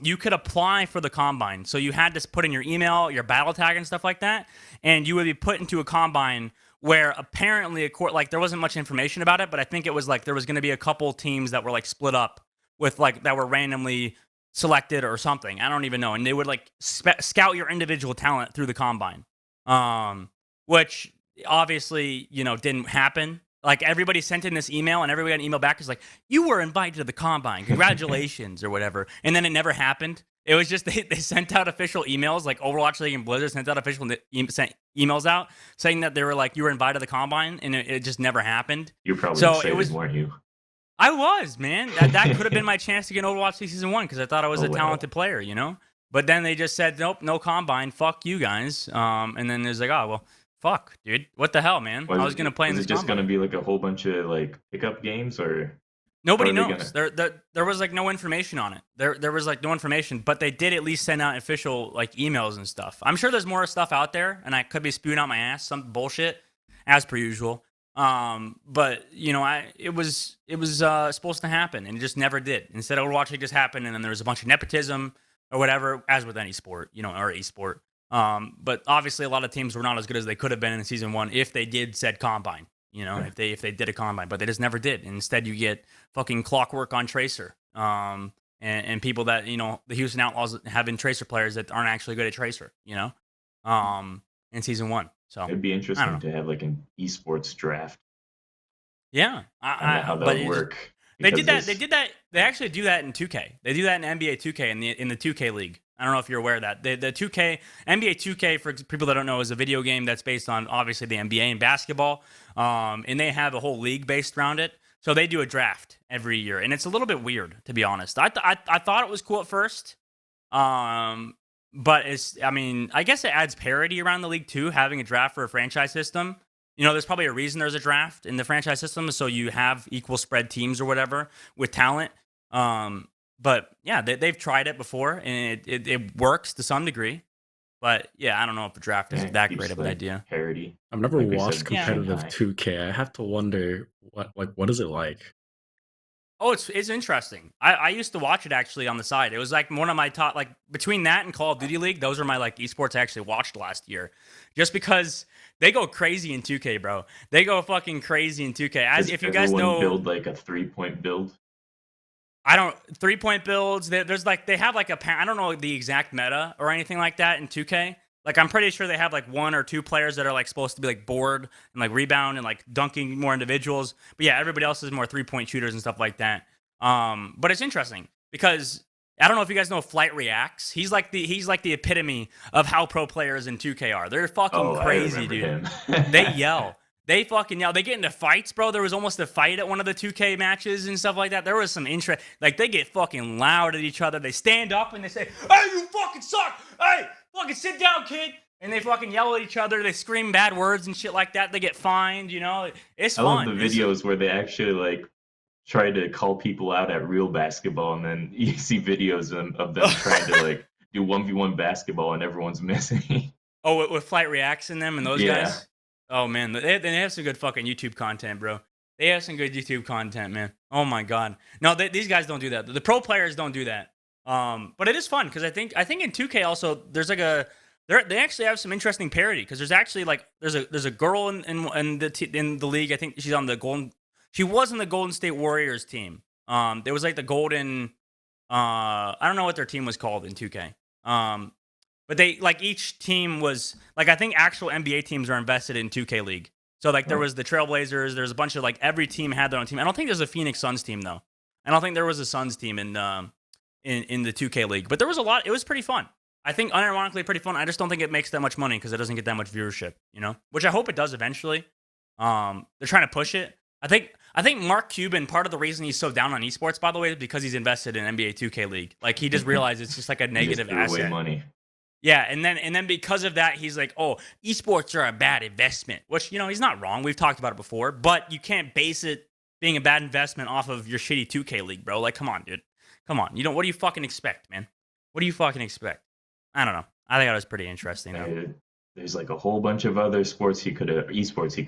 you could apply for the combine. So you had to put in your email, your battle tag, and stuff like that, and you would be put into a combine where apparently, like, there wasn't much information about it, but I think it was like there was going to be a couple teams that were like split up with like that were randomly selected or something. I don't even know, and they would like scout your individual talent through the combine, which obviously didn't happen. Like, everybody sent in this email, and everybody got an email back. It's like, you were invited to the combine. Congratulations, or whatever. And then it never happened. It was just they sent out official emails, like Overwatch League and Blizzard sent out official sent emails out saying that they were like, you were invited to the combine, and it just never happened. You're probably excited, weren't you? I was, man. That could have been my chance to get Overwatch League Season 1 because I thought I was a talented player, But then they just said, nope, no combine. Fuck you guys. And then there's like, oh, well, fuck, dude. What the hell, man? I was going to play in this combine. Is it just going to be like a whole bunch of like pickup games, or? Nobody knows. There was like no information on it. There was like no information, but they did at least send out official like emails and stuff. I'm sure there's more stuff out there, and I could be spewing out my ass some bullshit as per usual. But it was supposed to happen, and it just never did. Instead, Overwatch League just happened, and then there was a bunch of nepotism or whatever, as with any sport, or esport. But obviously, a lot of teams were not as good as they could have been in Season 1 if they did said combine. If they did a combine, but they just never did. Instead, you get fucking clockwork on Tracer, and people that the Houston Outlaws having Tracer players that aren't actually good at Tracer, in Season 1. So it'd be interesting to have like an esports draft. Yeah, how that would work. They did that. They did that. They actually do that in 2K. They do that in NBA 2K in the 2K league. I don't know if you're aware of that. The 2K NBA 2K, for people that don't know, is a video game that's based on obviously the NBA and basketball, and they have a whole league based around it. So they do a draft every year, and it's a little bit weird, to be honest. I thought it was cool at first, but I guess it adds parity around the league too, having a draft for a franchise system. There's probably a reason there's a draft in the franchise system, so you have equal spread teams or whatever with talent. But yeah, they've tried it before, and it works to some degree. But yeah, I don't know if the draft is that great of an idea. Parody. I've never watched competitive 2K. I have to wonder what is it like? Oh, it's interesting. I used to watch it actually on the side. It was like one of my top, like between that and Call of Duty League, those are my like esports I actually watched last year. Just because they go crazy in 2K, bro. They go fucking crazy in 2K. If you guys know, build like a 3-point build. 3-point builds. There's like they have like I don't know the exact meta or anything like that in 2K. Like I'm pretty sure they have like 1 or 2 players that are like supposed to be like board and like rebound and like dunking more individuals. But yeah, everybody else is more 3-point shooters and stuff like that. But it's interesting because I don't know if you guys know Flight Reacts. He's like the epitome of how pro players in 2K are. They're fucking crazy, dude. They yell. They fucking yell. They get into fights, bro. There was almost a fight at one of the 2K matches and stuff like that. There was some interest. Like, they get fucking loud at each other. They stand up and they say, hey, you fucking suck. Hey, fucking sit down, kid. And they fucking yell at each other. They scream bad words and shit like that. They get fined, It's fun. I love the videos where they actually, like, try to call people out at real basketball, and then you see videos of them trying to, like, do 1v1 basketball, and everyone's missing. Oh, with Flight Reacts in them and those guys? Oh, man, they have some good fucking YouTube content, bro. They have some good YouTube content, man. Oh, my God. No, these guys don't do that. The pro players don't do that. But it is fun, because I think in 2K also, there's like they actually have some interesting parody, because there's actually like, there's a girl in the league. I think she's on she was in the Golden State Warriors team. There was like the Golden, I don't know what their team was called in 2K. But they, like, each team was, like, I think actual NBA teams are invested in 2K League. So, like, there was the Trailblazers. There's a bunch of, like, every team had their own team. I don't think there's a Phoenix Suns team, though. I don't think there was a Suns team in the 2K League. But there was a lot. It was pretty fun. I think, unironically, pretty fun. I just don't think it makes that much money because it doesn't get that much viewership, Which I hope it does eventually. They're trying to push it. I think Mark Cuban, part of the reason he's so down on esports, by the way, is because he's invested in NBA 2K League. Like, he just realized it's just like a negative asset. Away money. Yeah, and then because of that, he's like, oh, esports are a bad investment, which, he's not wrong. We've talked about it before, but you can't base it being a bad investment off of your shitty 2K League, bro. Like, come on, dude. Come on. What do you fucking expect, man? What do you fucking expect? I don't know. I think that was pretty interesting, though. There's like a whole bunch of other esports he could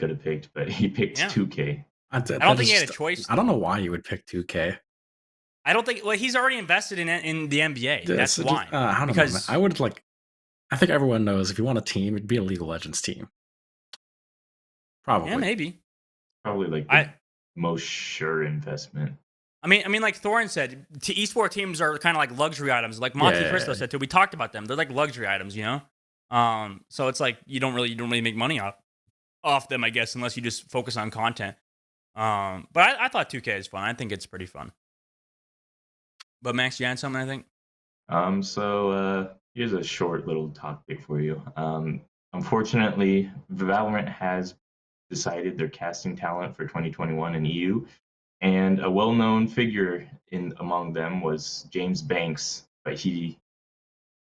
have picked, but he picked 2K. I don't think he had a choice. I don't know why you would pick 2K. I don't think. Well, he's already invested in the NBA. Yeah, That's so why. I don't know. Because Man. I would like. I think everyone knows if you want a team, it'd be a League of Legends team. Probably. yeah, maybe. Probably like the most sure investment. I mean, like Thorin said, esports teams are kind of like luxury items. Like Monte Cristo said too. We talked about them. They're like luxury items, you know. So it's like you don't really make money off them, I guess, unless you just focus on content. But I thought 2K is fun. I think it's pretty fun. But Max, you had something, I think. So here's a short little topic for you. Unfortunately, Valorant has decided their casting talent for 2021 in EU, and a well-known figure among them was James Banks, but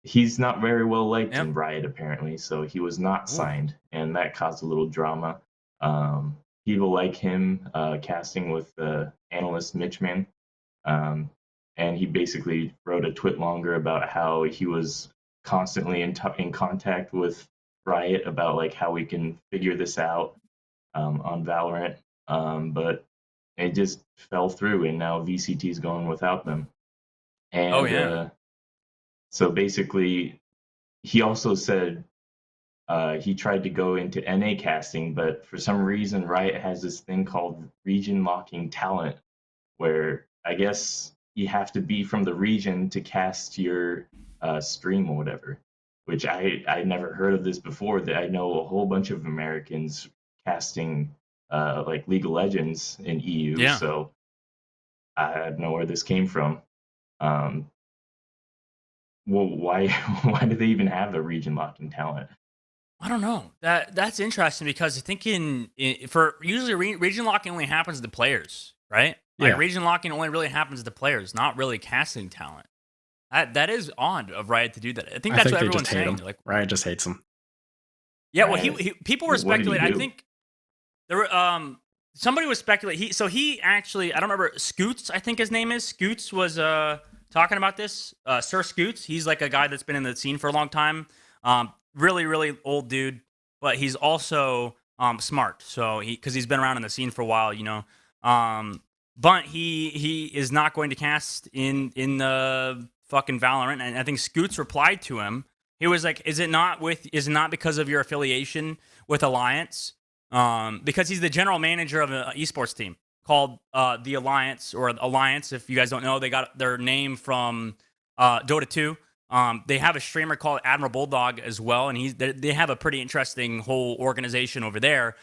he's not very well liked in Riot apparently, so he was not signed, and that caused a little drama. People like him casting with analyst Mitchman, and he basically wrote a twit longer about how he was constantly in contact with Riot about like how we can figure this out on Valorant, but it just fell through, and now VCT is going without them. And so basically, he also said he tried to go into NA casting, but for some reason, Riot has this thing called region locking talent, where I guess you have to be from the region to cast your stream or whatever. Which I never heard of this before. That I know a whole bunch of Americans casting like League of Legends in EU. Yeah. So I don't know where this came from. Well, why do they even have the region locking talent? I don't know. That's interesting because I think for usually region locking only happens to players, right? Like region locking only really happens to players, not really casting talent. That is odd of Riot to do that. I think that's what everyone's saying. Like Riot just hates him. Yeah, well, people were speculating. I think there were somebody was speculating. He actually, I don't remember, Scoots, I think his name is. Scoots was talking about this. Sir Scoots. He's like a guy that's been in the scene for a long time. Really, really old dude, but he's also smart. So because he's been around in the scene for a while, you know. But he is not going to cast in the fucking Valorant, and I think Scoots replied to him. He was like, "Is it not because of your affiliation with Alliance?" Because he's the general manager of an esports team called the Alliance, or Alliance. If you guys don't know, they got their name from Dota 2. They have a streamer called Admiral Bulldog as well, and they have a pretty interesting whole organization over there.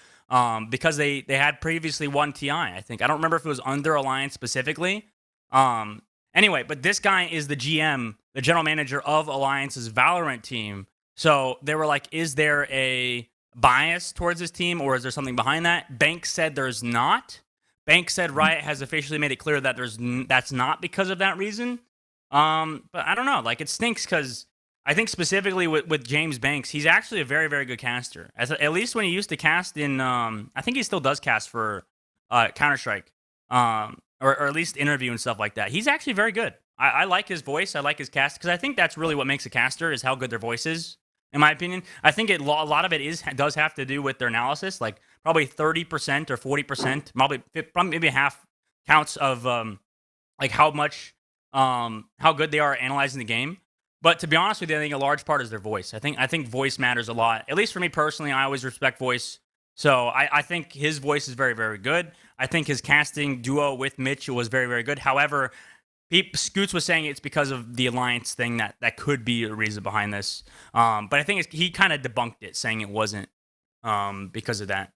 Because they had previously won TI, I think. I don't remember if it was under Alliance specifically. Anyway, but this guy is the GM, the general manager of Alliance's Valorant team. So they were like, is there a bias towards this team, or is there something behind that? Banks said there's not. Banks said Riot has officially made it clear that that's not because of that reason. But I don't know. Like, it stinks because I think specifically with James Banks, he's actually a very, very good caster. At least when he used to cast in, I think he still does cast for Counter-Strike, or at least interview and stuff like that. He's actually very good. I like his voice. I like his cast, because I think that's really what makes a caster, is how good their voice is, in my opinion. I think a lot of it does have to do with their analysis, like probably 30% or 40%, probably maybe half counts of like how good they are analyzing the game. But to be honest with you, I think a large part is their voice. I think voice matters a lot. At least for me personally, I always respect voice. So I think his voice is very, very good. I think his casting duo with Mitch was very, very good. However, Scoots was saying it's because of the Alliance thing that could be a reason behind this. But I think he kind of debunked it, saying it wasn't because of that.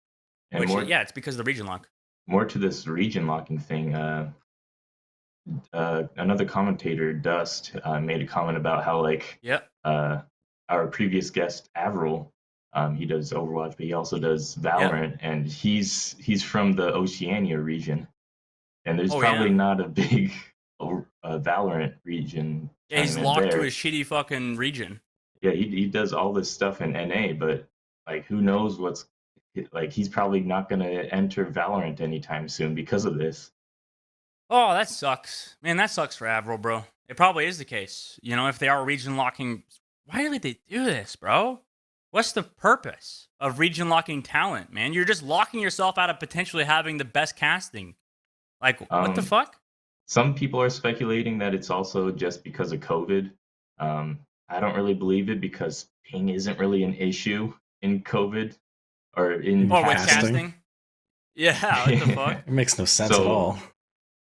It's because of the region lock. More to this region locking thing. Another commentator, Dust, made a comment about how our previous guest Avril, he does Overwatch, but he also does Valorant, and he's from the Oceania region, and there's probably not a big Valorant region. Yeah, he's locked to his shitty fucking region. Yeah, he does all this stuff in NA, but like, who knows what's like? He's probably not going to enter Valorant anytime soon because of this. Oh, that sucks. Man, that sucks for Avril, bro. It probably is the case. You know, if they are region locking, why would they do this, bro? What's the purpose of region locking talent, man? You're just locking yourself out of potentially having the best casting. Like, what the fuck? Some people are speculating that it's also just because of COVID. I don't really believe it because ping isn't really an issue in COVID or in Or with casting. casting? Yeah, what the fuck? It makes no sense at So, all.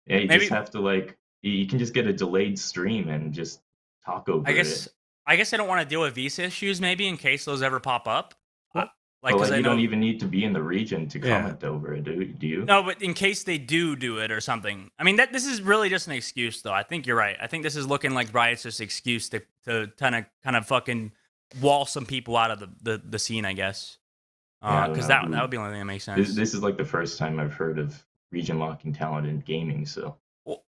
Yeah, you Maybe- just have to like you can just get a delayed stream and just talk over I guess it. I don't want to deal with visa issues maybe in case those ever pop up. What? Like, But because like, I you know don't even need to be in the region to Yeah. comment over it, do you? no, but in case they do it or something. I mean, this is really just an excuse, though. I think you're right. I think this is looking like Riot's just excuse to kind of fucking wall some people out of the scene, I guess. Yeah, Because that would be the only thing that makes sense. This is like the first time I've heard of region locking talent in gaming. So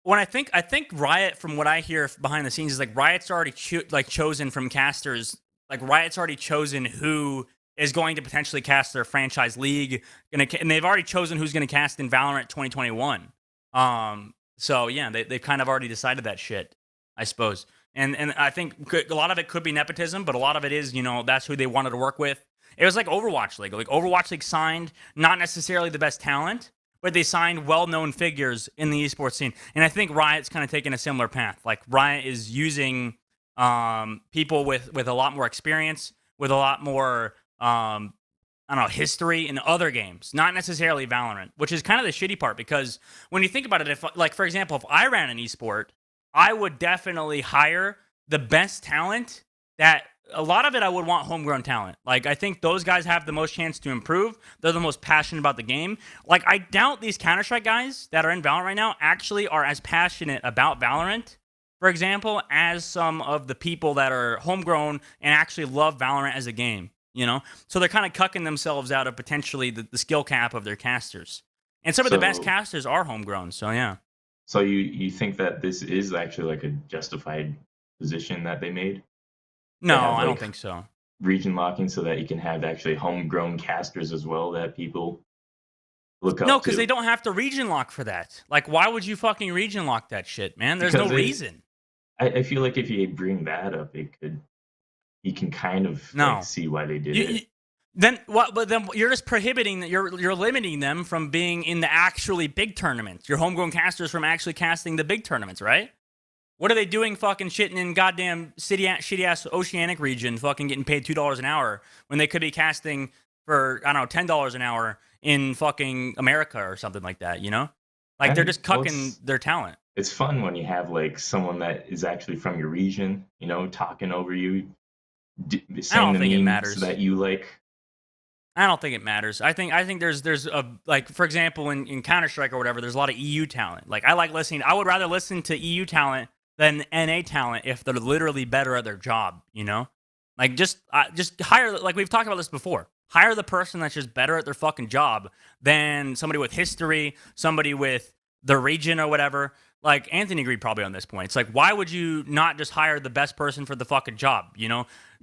When I think Riot, from what I hear behind the scenes, is like Riot's already chosen from casters. Like Riot's already chosen who is going to potentially cast their franchise league, and they've already chosen who's going to cast in Valorant 2021. So yeah, they've kind of already decided that shit, I suppose. And I think a lot of it could be nepotism, but a lot of it is, that's who they wanted to work with. It was like Overwatch League. Like Overwatch League signed not necessarily the best talent, but they signed well-known figures in the esports scene. And I think Riot's kind of taken a similar path. Like Riot is using people with a lot more experience, with a lot more history in other games, not necessarily Valorant, which is kind of the shitty part, because when you think about it, if, like, for example, if I ran an esport, I would definitely hire the best talent. That a lot of it I would want homegrown talent. Like, I think those guys have the most chance to improve. They're the most passionate about the game. Like, I doubt these Counter-Strike guys that are in Valorant right now actually are as passionate about Valorant, for example, as some of the people that are homegrown and actually love Valorant as a game, So they're kind of cucking themselves out of potentially the skill cap of their casters. And some of the best casters are homegrown, so yeah. So you think that this is actually like a justified position that they made? No, have, I don't like, think so. Region locking so that you can have actually homegrown casters as well that people look up to? No, because they don't have to region lock for that. Like, why would you fucking region lock that shit, man? There's Because no reason. I feel like if you bring that up, you can kind of like, see why they did it. Then what? But then you're just prohibiting that. You're limiting them from being in the actually big tournaments. Your homegrown casters from actually casting the big tournaments, right? What are they doing? Fucking shitting in goddamn shitty ass Oceanic region, fucking getting paid $2 an hour when they could be casting for, I don't know, $10 an hour in fucking America or something like that. Like, they're just cucking their talent. It's fun when you have like someone that is actually from your region, talking over you, saying the think it memes matters. that you like. I don't think it matters. I think there's a, like, for example, in Counter-Strike or whatever, there's a lot of EU talent. Like, I like listening. I would rather listen to EU talent than NA talent if they're literally better at their job, Like, just hire, like we've talked about this before, hire the person that's just better at their fucking job than somebody with history, somebody with the region or whatever. Like, Anthony agreed probably on this point. It's like, why would you not just hire the best person for the fucking job,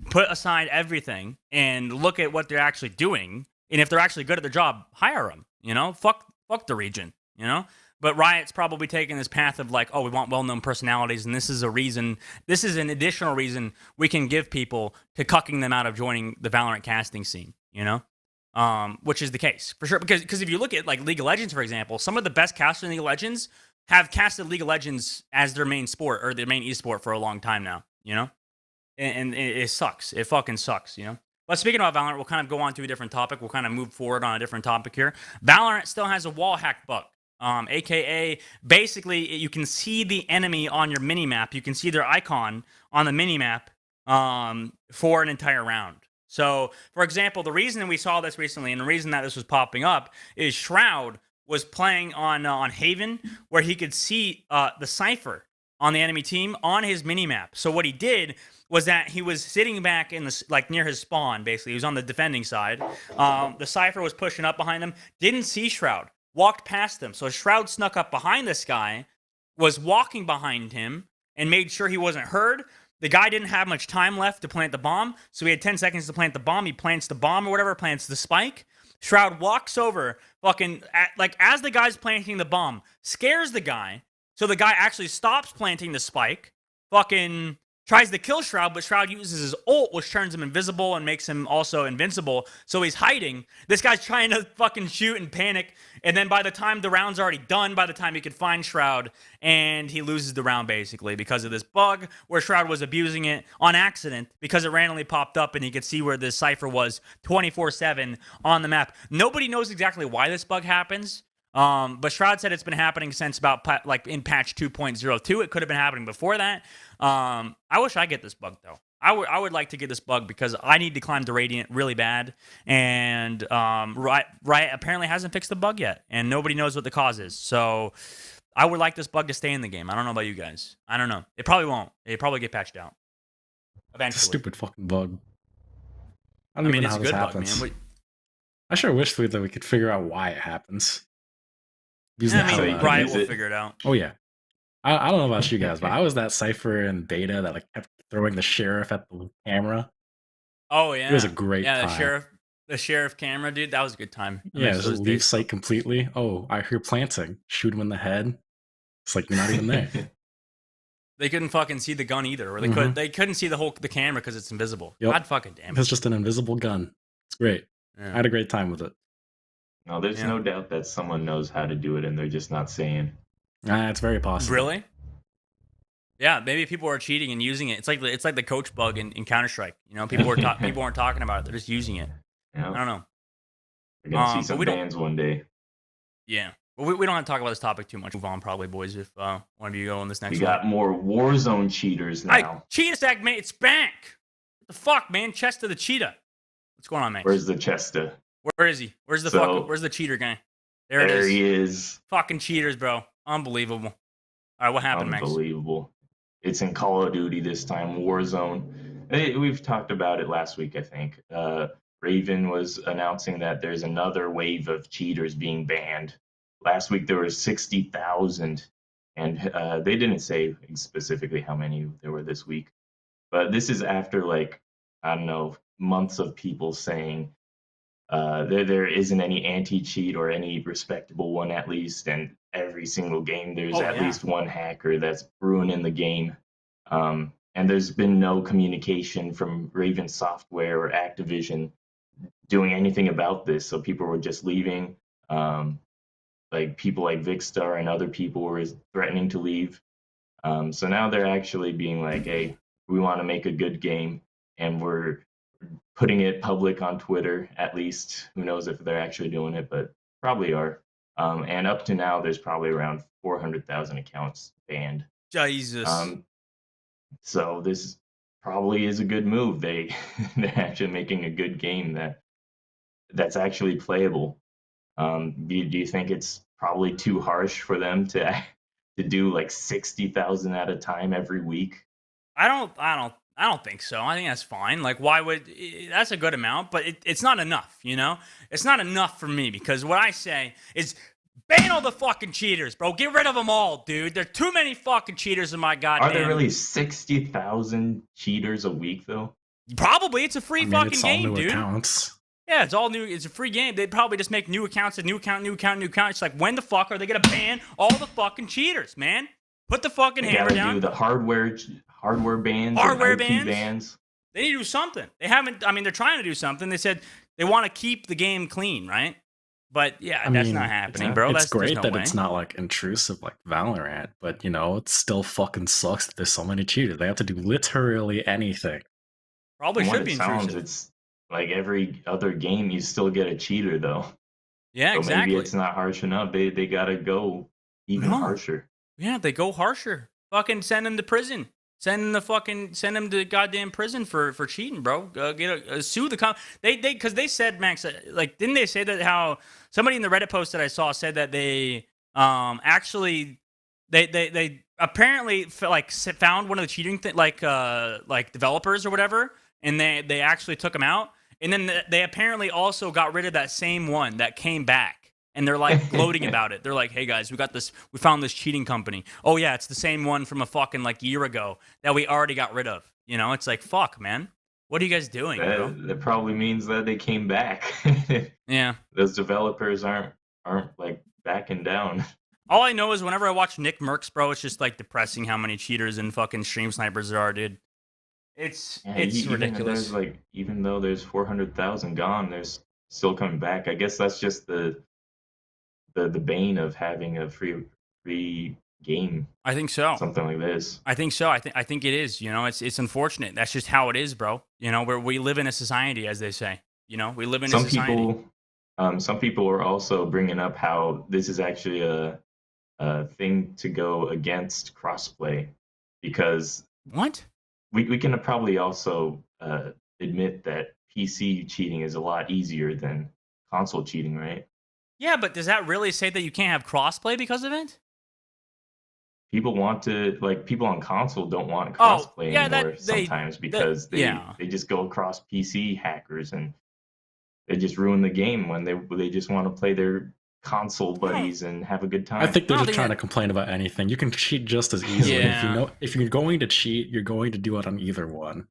Put aside everything and look at what they're actually doing. And if they're actually good at their job, hire them, Fuck the region, But Riot's probably taking this path of like, oh, we want well-known personalities, and this is an additional reason we can give people to cucking them out of joining the Valorant casting scene, which is the case for sure. Because if you look at like League of Legends, for example, some of the best casters in League of Legends have casted League of Legends as their main sport or their main esport for a long time now, and it sucks. It fucking sucks, But speaking about Valorant, we'll kind of go on to a different topic. We'll kind of move forward on a different topic here. Valorant still has a Wallhack bug. AKA, basically, you can see the enemy on your minimap. You can see their icon on the minimap for an entire round. So, for example, the reason we saw this recently and the reason that this was popping up is Shroud was playing on Haven, where he could see the Cypher on the enemy team on his minimap. So what he did was that he was sitting back in the, like, near his spawn, basically. He was on the defending side. The Cypher was pushing up behind him, didn't see Shroud. Walked past him. So Shroud snuck up behind this guy, was walking behind him, and made sure he wasn't heard. The guy didn't have much time left to plant the bomb, so he had 10 seconds to plant the bomb. He plants the bomb or whatever, plants the spike. Shroud walks over, fucking, as the guy's planting the bomb, scares the guy, so the guy actually stops planting the spike, fucking tries to kill Shroud, but Shroud uses his ult, which turns him invisible and makes him also invincible. So he's hiding. This guy's trying to fucking shoot and panic. And then by the time the round's already done, by the time he could find Shroud, and he loses the round basically because of this bug where Shroud was abusing it on accident because it randomly popped up and he could see where this cipher was 24/7 on the map. Nobody knows exactly why this bug happens. But Shroud said it's been happening since about like in patch 2.02. It could have been happening before that. I wish I get this bug though. I would like to get this bug because I need to climb the Radiant really bad, and Riot apparently hasn't fixed the bug yet, and nobody knows what the cause is. So I would like this bug to stay in the game. I don't know about you guys. I don't know. It probably won't. It probably get patched out eventually. It's a stupid fucking bug. I mean, even know it's how a this good bug, happens. man. I sure wish that we could figure out why it happens. Riot will figure it out. Oh yeah. I don't know about you guys, but I was that cipher in beta that like kept throwing the sheriff at the camera. Oh yeah, It was a great yeah. time. The sheriff camera, dude. That was a good time. I Yeah, miss just those leave days. sight completely. Oh, I hear planting. Shoot him in the head. It's like you're not even there. They couldn't fucking see the gun either, or they couldn't see the camera because it's invisible. Yep. God fucking damn it. It's just an invisible gun. It's great. Yeah. I had a great time with it. No, there's no doubt that someone knows how to do it and they're just not saying. It's very possible. Really? Yeah, maybe people are cheating and using it. It's like the coach bug in Counter-Strike. You know, people aren't talking about it. They're just using it. Yeah. I don't know. We're gonna see but some we don't- bans one day. Yeah. Well, we don't have to talk about this topic too much. Move on, probably, boys. If one of you go on this next We one. got more Warzone cheaters now. Hey, cheetah stack, mate. It's back. What the fuck, man? Chest of the cheetah. What's going on, man? Where's the Chesta? Where is he? Where's the Where's the cheater guy? There it is. He is. Fucking cheaters, bro. Unbelievable. All right, what happened, Max? Unbelievable. It's in Call of Duty this time, Warzone. We've talked about it last week, I think. Raven was announcing that there's another wave of cheaters being banned. Last week there were 60,000, and they didn't say specifically how many there were this week. But this is after, like, I don't know, months of people saying there isn't any anti-cheat or any respectable one at least, and every single game there's at least one hacker that's ruining the game. And there's been no communication from Raven Software or Activision doing anything about this, so people were just leaving. Like people like Vicstar and other people were threatening to leave. So now they're actually being like, hey, we want to make a good game, and we're putting it public on Twitter, at least. Who knows if they're actually doing it, but probably are. And up to now, there's probably around 400,000 accounts banned. Jesus. So this probably is a good move. They're actually making a good game that's actually playable. Do you think it's probably too harsh for them to do like 60,000 at a time every week? I don't think so. I think that's fine. Like, why would that's a good amount, but it's not enough. You know, it's not enough for me because what I say is ban all the fucking cheaters, bro. Get rid of them all, dude. There are too many fucking cheaters in my goddamn. Are there really 60,000 cheaters a week though? Probably. It's a free fucking it's all game, new dude. accounts. Yeah, it's all new. It's a free game. They'd probably just make new accounts, a new account. It's like, when the fuck are they gonna ban all the fucking cheaters, man? Put the fucking They hammer gotta down. do the hardware bans, Hardware and IP bans? bans. They need to do something. They haven't. I mean, they're trying to do something. They said they want to keep the game clean, right? But yeah, that's not happening, bro. It's great there's no that way. it's not like intrusive like Valorant, but you know, it still fucking sucks that there's so many cheaters. They have to do literally anything. Probably From should what be it sounds, intrusive. it's like every other game you still get a cheater though. Yeah, So exactly. maybe it's not harsh enough. They gotta go even harsher. Yeah, they go harsher. Fucking send them to prison. Send them to goddamn prison for cheating, bro. Sue the because they said, Max, like, didn't they say that how somebody in the Reddit post that I saw said that they actually they apparently found one of the cheating like developers or whatever, and they actually took him out, and then they apparently also got rid of that same one that came back. And they're like gloating about it. They're like, "Hey guys, we found this cheating company. Oh yeah, it's the same one from a fucking like year ago that we already got rid of." You know, it's like, fuck, man. What are you guys doing, bro? That probably means that they came back. Yeah. Those developers aren't like backing down. All I know is whenever I watch Nick Mercs, bro, it's just like depressing how many cheaters and fucking stream snipers there are, dude. It's Yeah, it's even ridiculous. there's like even though there's 400,000 gone, there's still coming back. I guess that's just the bane of having a free game, I think so. something like this. I think so. I think it is. You know, it's unfortunate. That's just how it is, bro. You know, where we live in a society, as they say. You know, we live in a Some society. some people are also bringing up how this is actually a thing to go against crossplay, because What? we can probably also admit that PC cheating is a lot easier than console cheating, right? Yeah, but does that really say that you can't have crossplay because of it? People want to, like, people on console don't want Oh, crossplay yeah, anymore that sometimes because yeah. they just go across PC hackers and they just ruin the game when they just want to play their console buddies and have a good time. I think they're I don't just think trying that- to complain about anything. You can cheat just as easily. Yeah. If you're going to cheat, you're going to do it on either one.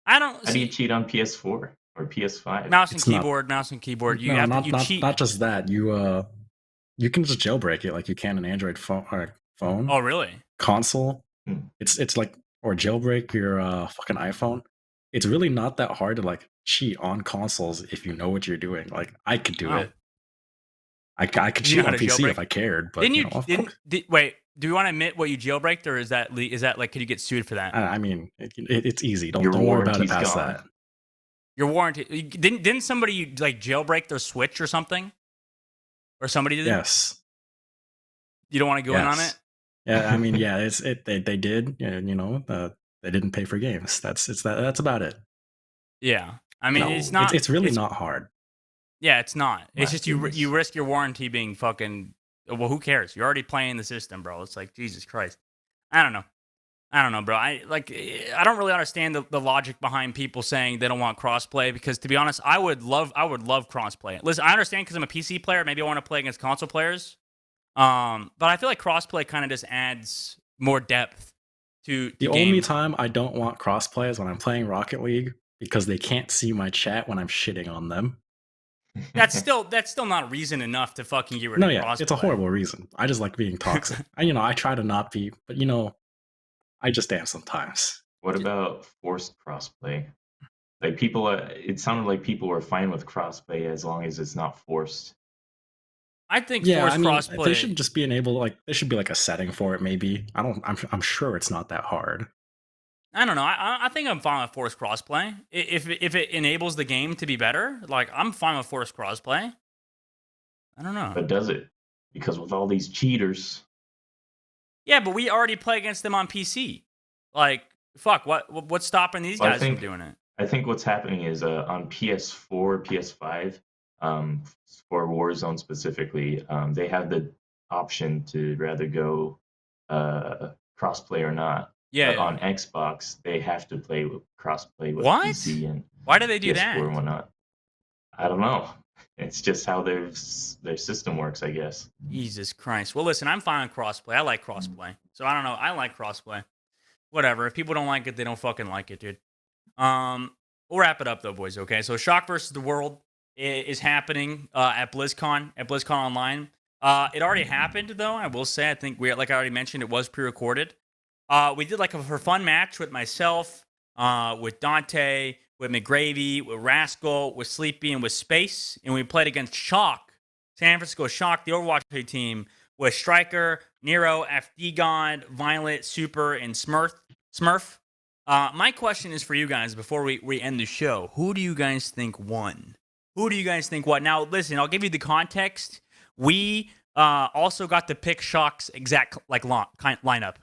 I don't How do you see cheat on PS4 or PS5? mouse and It's not- keyboard, mouse and keyboard. You No, have not to you not cheat. not just that. You can just jailbreak it like you can an Android phone or phone Oh, really? console. Hmm. It's like, or jailbreak your fucking iPhone. It's really not that hard to like cheat on consoles if you know what you're doing. Like I could do Oh. it. I could You know cheat how on to PC jailbreak? if I cared, but Didn't you you? know, of Didn't course. wait? Do you want to admit what you jailbreaked, or is that like? Could you get sued for that? I mean, it's easy. Your Don't worry about it warranty's past gone. that. Your warranty didn't somebody like jailbreak their Switch or something, or somebody did? Yes. You don't want to go in on Yes. it? Yeah, I mean, yeah, they did, and you know, they didn't pay for games. That's about it. Yeah. I mean, No, it's not. It's really not hard. Yeah, it's not. It's My just goodness. you risk your warranty being fucking. Well, who cares? You're already playing the system, bro. It's like Jesus Christ. I don't know, bro. I don't really understand the logic behind people saying they don't want crossplay, because to be honest, I would love crossplay. Listen, I understand because I'm a PC player. Maybe I want to play against console players. But I feel like crossplay kind of just adds more depth to The games. only time I don't want crossplay is when I'm playing Rocket League because they can't see my chat when I'm shitting on them. That's still not reason enough to fucking get rid No, of yeah, crossplay. it's a horrible reason. I just like being toxic. I try to not be, but I just am sometimes. What about forced crossplay? Like people, it sounded like people were fine with crossplay as long as it's not forced. I think Yeah, forced I mean, crossplay. they should just be enabled. Like, there should be like a setting for it. Maybe I'm sure it's not that hard. I don't know. I think I'm fine with forced crossplay. If it enables the game to be better, like I'm fine with forced crossplay. I don't know. But does it? Because with all these cheaters, Yeah, but we already play against them on PC. Like, fuck, what's stopping these Well, I guys from think- doing it? I think what's happening is on PS4, PS5, for Warzone specifically, they have the option to rather go crossplay or not. Yeah. But on Xbox, they have to play with crossplay with What? PC and Why do they do PS4 that? and whatnot. I don't know. It's just how their system works, I guess. Jesus Christ. Well, listen, I'm fine with crossplay. I like crossplay. So I don't know. I like crossplay. Whatever. If people don't like it, they don't fucking like it, dude. We'll wrap it up though, boys. Okay. So Shock versus the World is happening at BlizzCon Online. It already happened though. I will say, I think like I already mentioned, it was pre-recorded. We did like a for fun match with myself, with Dante, with McGravy, with Rascal, with Sleepy, and with Space, and we played against Shock, San Francisco Shock, the Overwatch League team, with Striker, Nero, FD God, Violet, Super, and Smurf. My question is for you guys before we end the show. Who do you guys think won? Who do you guys think won? Now, listen, I'll give you the context. We also got to pick Shock's exact lineup.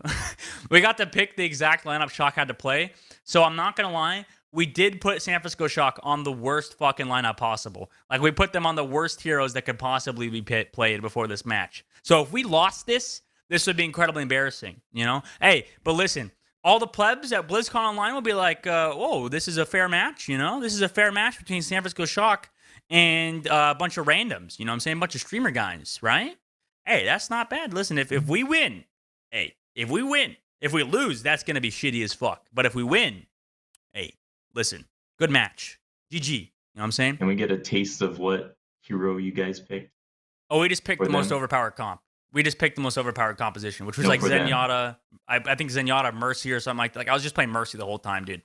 We got to pick the exact lineup Shock had to play. So I'm not going to lie. We did put San Francisco Shock on the worst fucking lineup possible. Like, we put them on the worst heroes that could possibly be played before this match. So if we lost this would be incredibly embarrassing, you know? Hey, but listen, all the plebs at BlizzCon Online will be like, whoa, this is a fair match, you know? This is a fair match between San Francisco Shock and a bunch of randoms, you know what I'm saying? A bunch of streamer guys, right? Hey, that's not bad. Listen, if we win, hey, if we win. If we lose, that's going to be shitty as fuck. But if we win, hey, listen, good match. GG. You know what I'm saying? Can we get a taste of what hero you guys picked? Oh, we just picked For the most them? overpowered comp. We just picked the most overpowered composition, which was No, like for them. Zenyatta. I think Zenyatta, Mercy or something like that. Like, I was just playing Mercy the whole time, dude.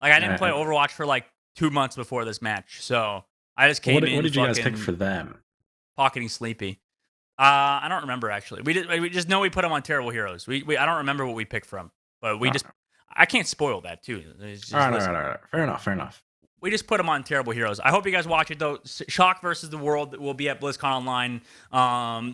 Like I didn't play Overwatch for like 2 months before this match, so I just came in. What did you guys pick for them? Pocketing Sleepy. I don't remember actually. We just know we put them on Terrible Heroes. I don't remember what we picked from, but we just. I can't spoil that too. Just, all right. Fair enough. We just put them on Terrible Heroes. I hope you guys watch it though. Shock versus the World will be at BlizzCon Online.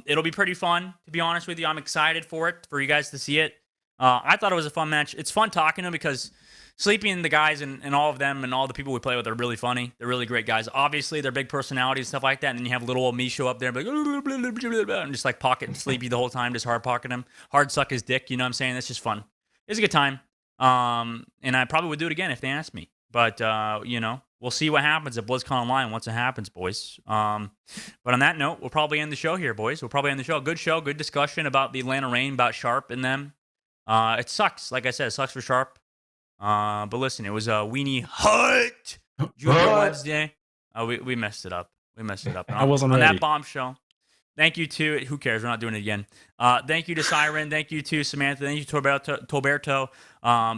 It'll be pretty fun, to be honest with you. I'm excited for it, for you guys to see it. I thought it was a fun match. It's fun talking to them because Sleepy and the guys and all of them and all the people we play with are really funny. They're really great guys. Obviously, they're big personalities and stuff like that. And then you have little old me show up there and be like, and just like pocket Sleepy the whole time, just hard pocket him, hard suck his dick. You know what I'm saying? That's just fun. It's a good time. And I probably would do it again if they asked me. But, we'll see what happens at BlizzCon Online once it happens, boys. But on that note, we'll probably end the show here, boys. We'll probably end the show. Good show, good discussion about the Atlanta Reign, about Sharp and them. It sucks. Like I said, it sucks for Sharp. But listen, it was a Weenie Hut Junior Wednesday. We messed it up. I wasn't on ready. that bombshell. Thank you to, who cares? We're not doing it again. Thank you to Siren. Thank you to Samantha. Thank you to Toberto.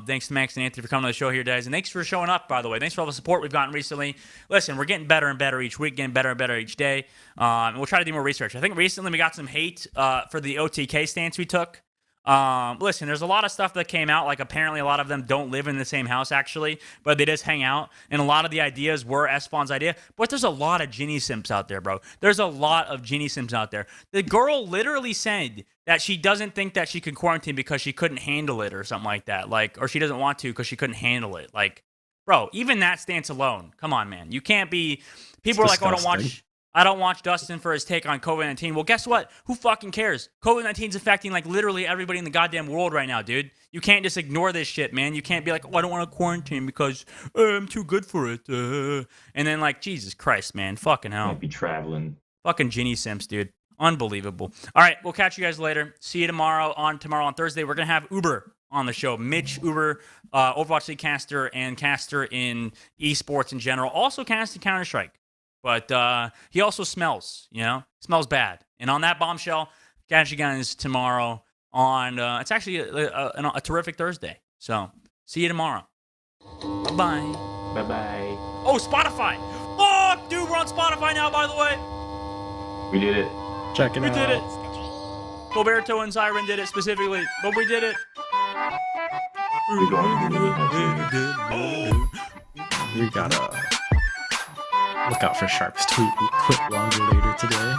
Thanks to Max and Anthony for coming on the show here, guys. And thanks for showing up, by the way. Thanks for all the support we've gotten recently. Listen, we're getting better and better each week, getting better and better each day. And we'll try to do more research. I think recently we got some hate for the OTK stance we took. Listen, there's a lot of stuff that came out, like apparently a lot of them don't live in the same house actually, but they just hang out, and a lot of the ideas were Espon's idea, but there's a lot of Ginny simps out there, bro. There's a lot of Ginny simps out there. The girl literally said that she doesn't think that she can quarantine because she couldn't handle it or something like that, like, or she doesn't want to because she couldn't handle it. Like, bro, even that stance alone, come on, man. You can't be, people are like, oh, I don't watch Dusttin for his take on COVID-19. Well, guess what? Who fucking cares? COVID-19 is affecting like literally everybody in the goddamn world right now, dude. You can't just ignore this shit, man. You can't be like, oh, I don't want to quarantine because I'm too good for it. And then like, Jesus Christ, man. Fucking hell. Might be traveling. Fucking Ginny Simps, dude. Unbelievable. All right, we'll catch you guys later. See you tomorrow on Thursday. We're going to have Uber on the show. Mitch Uber, Overwatch League caster and caster in esports in general. Also casting Counter-Strike. But he also smells, smells bad. And on that bombshell, catch you guys tomorrow on, it's actually a terrific Thursday. So, see you tomorrow. Bye-bye. Bye-bye. Oh, Spotify. Oh, dude, we're on Spotify now, by the way. We did it. Check it out. We did it. Roberto and Siren did it specifically, but we did it. We gotta look out for Sharp's tweet longer later today.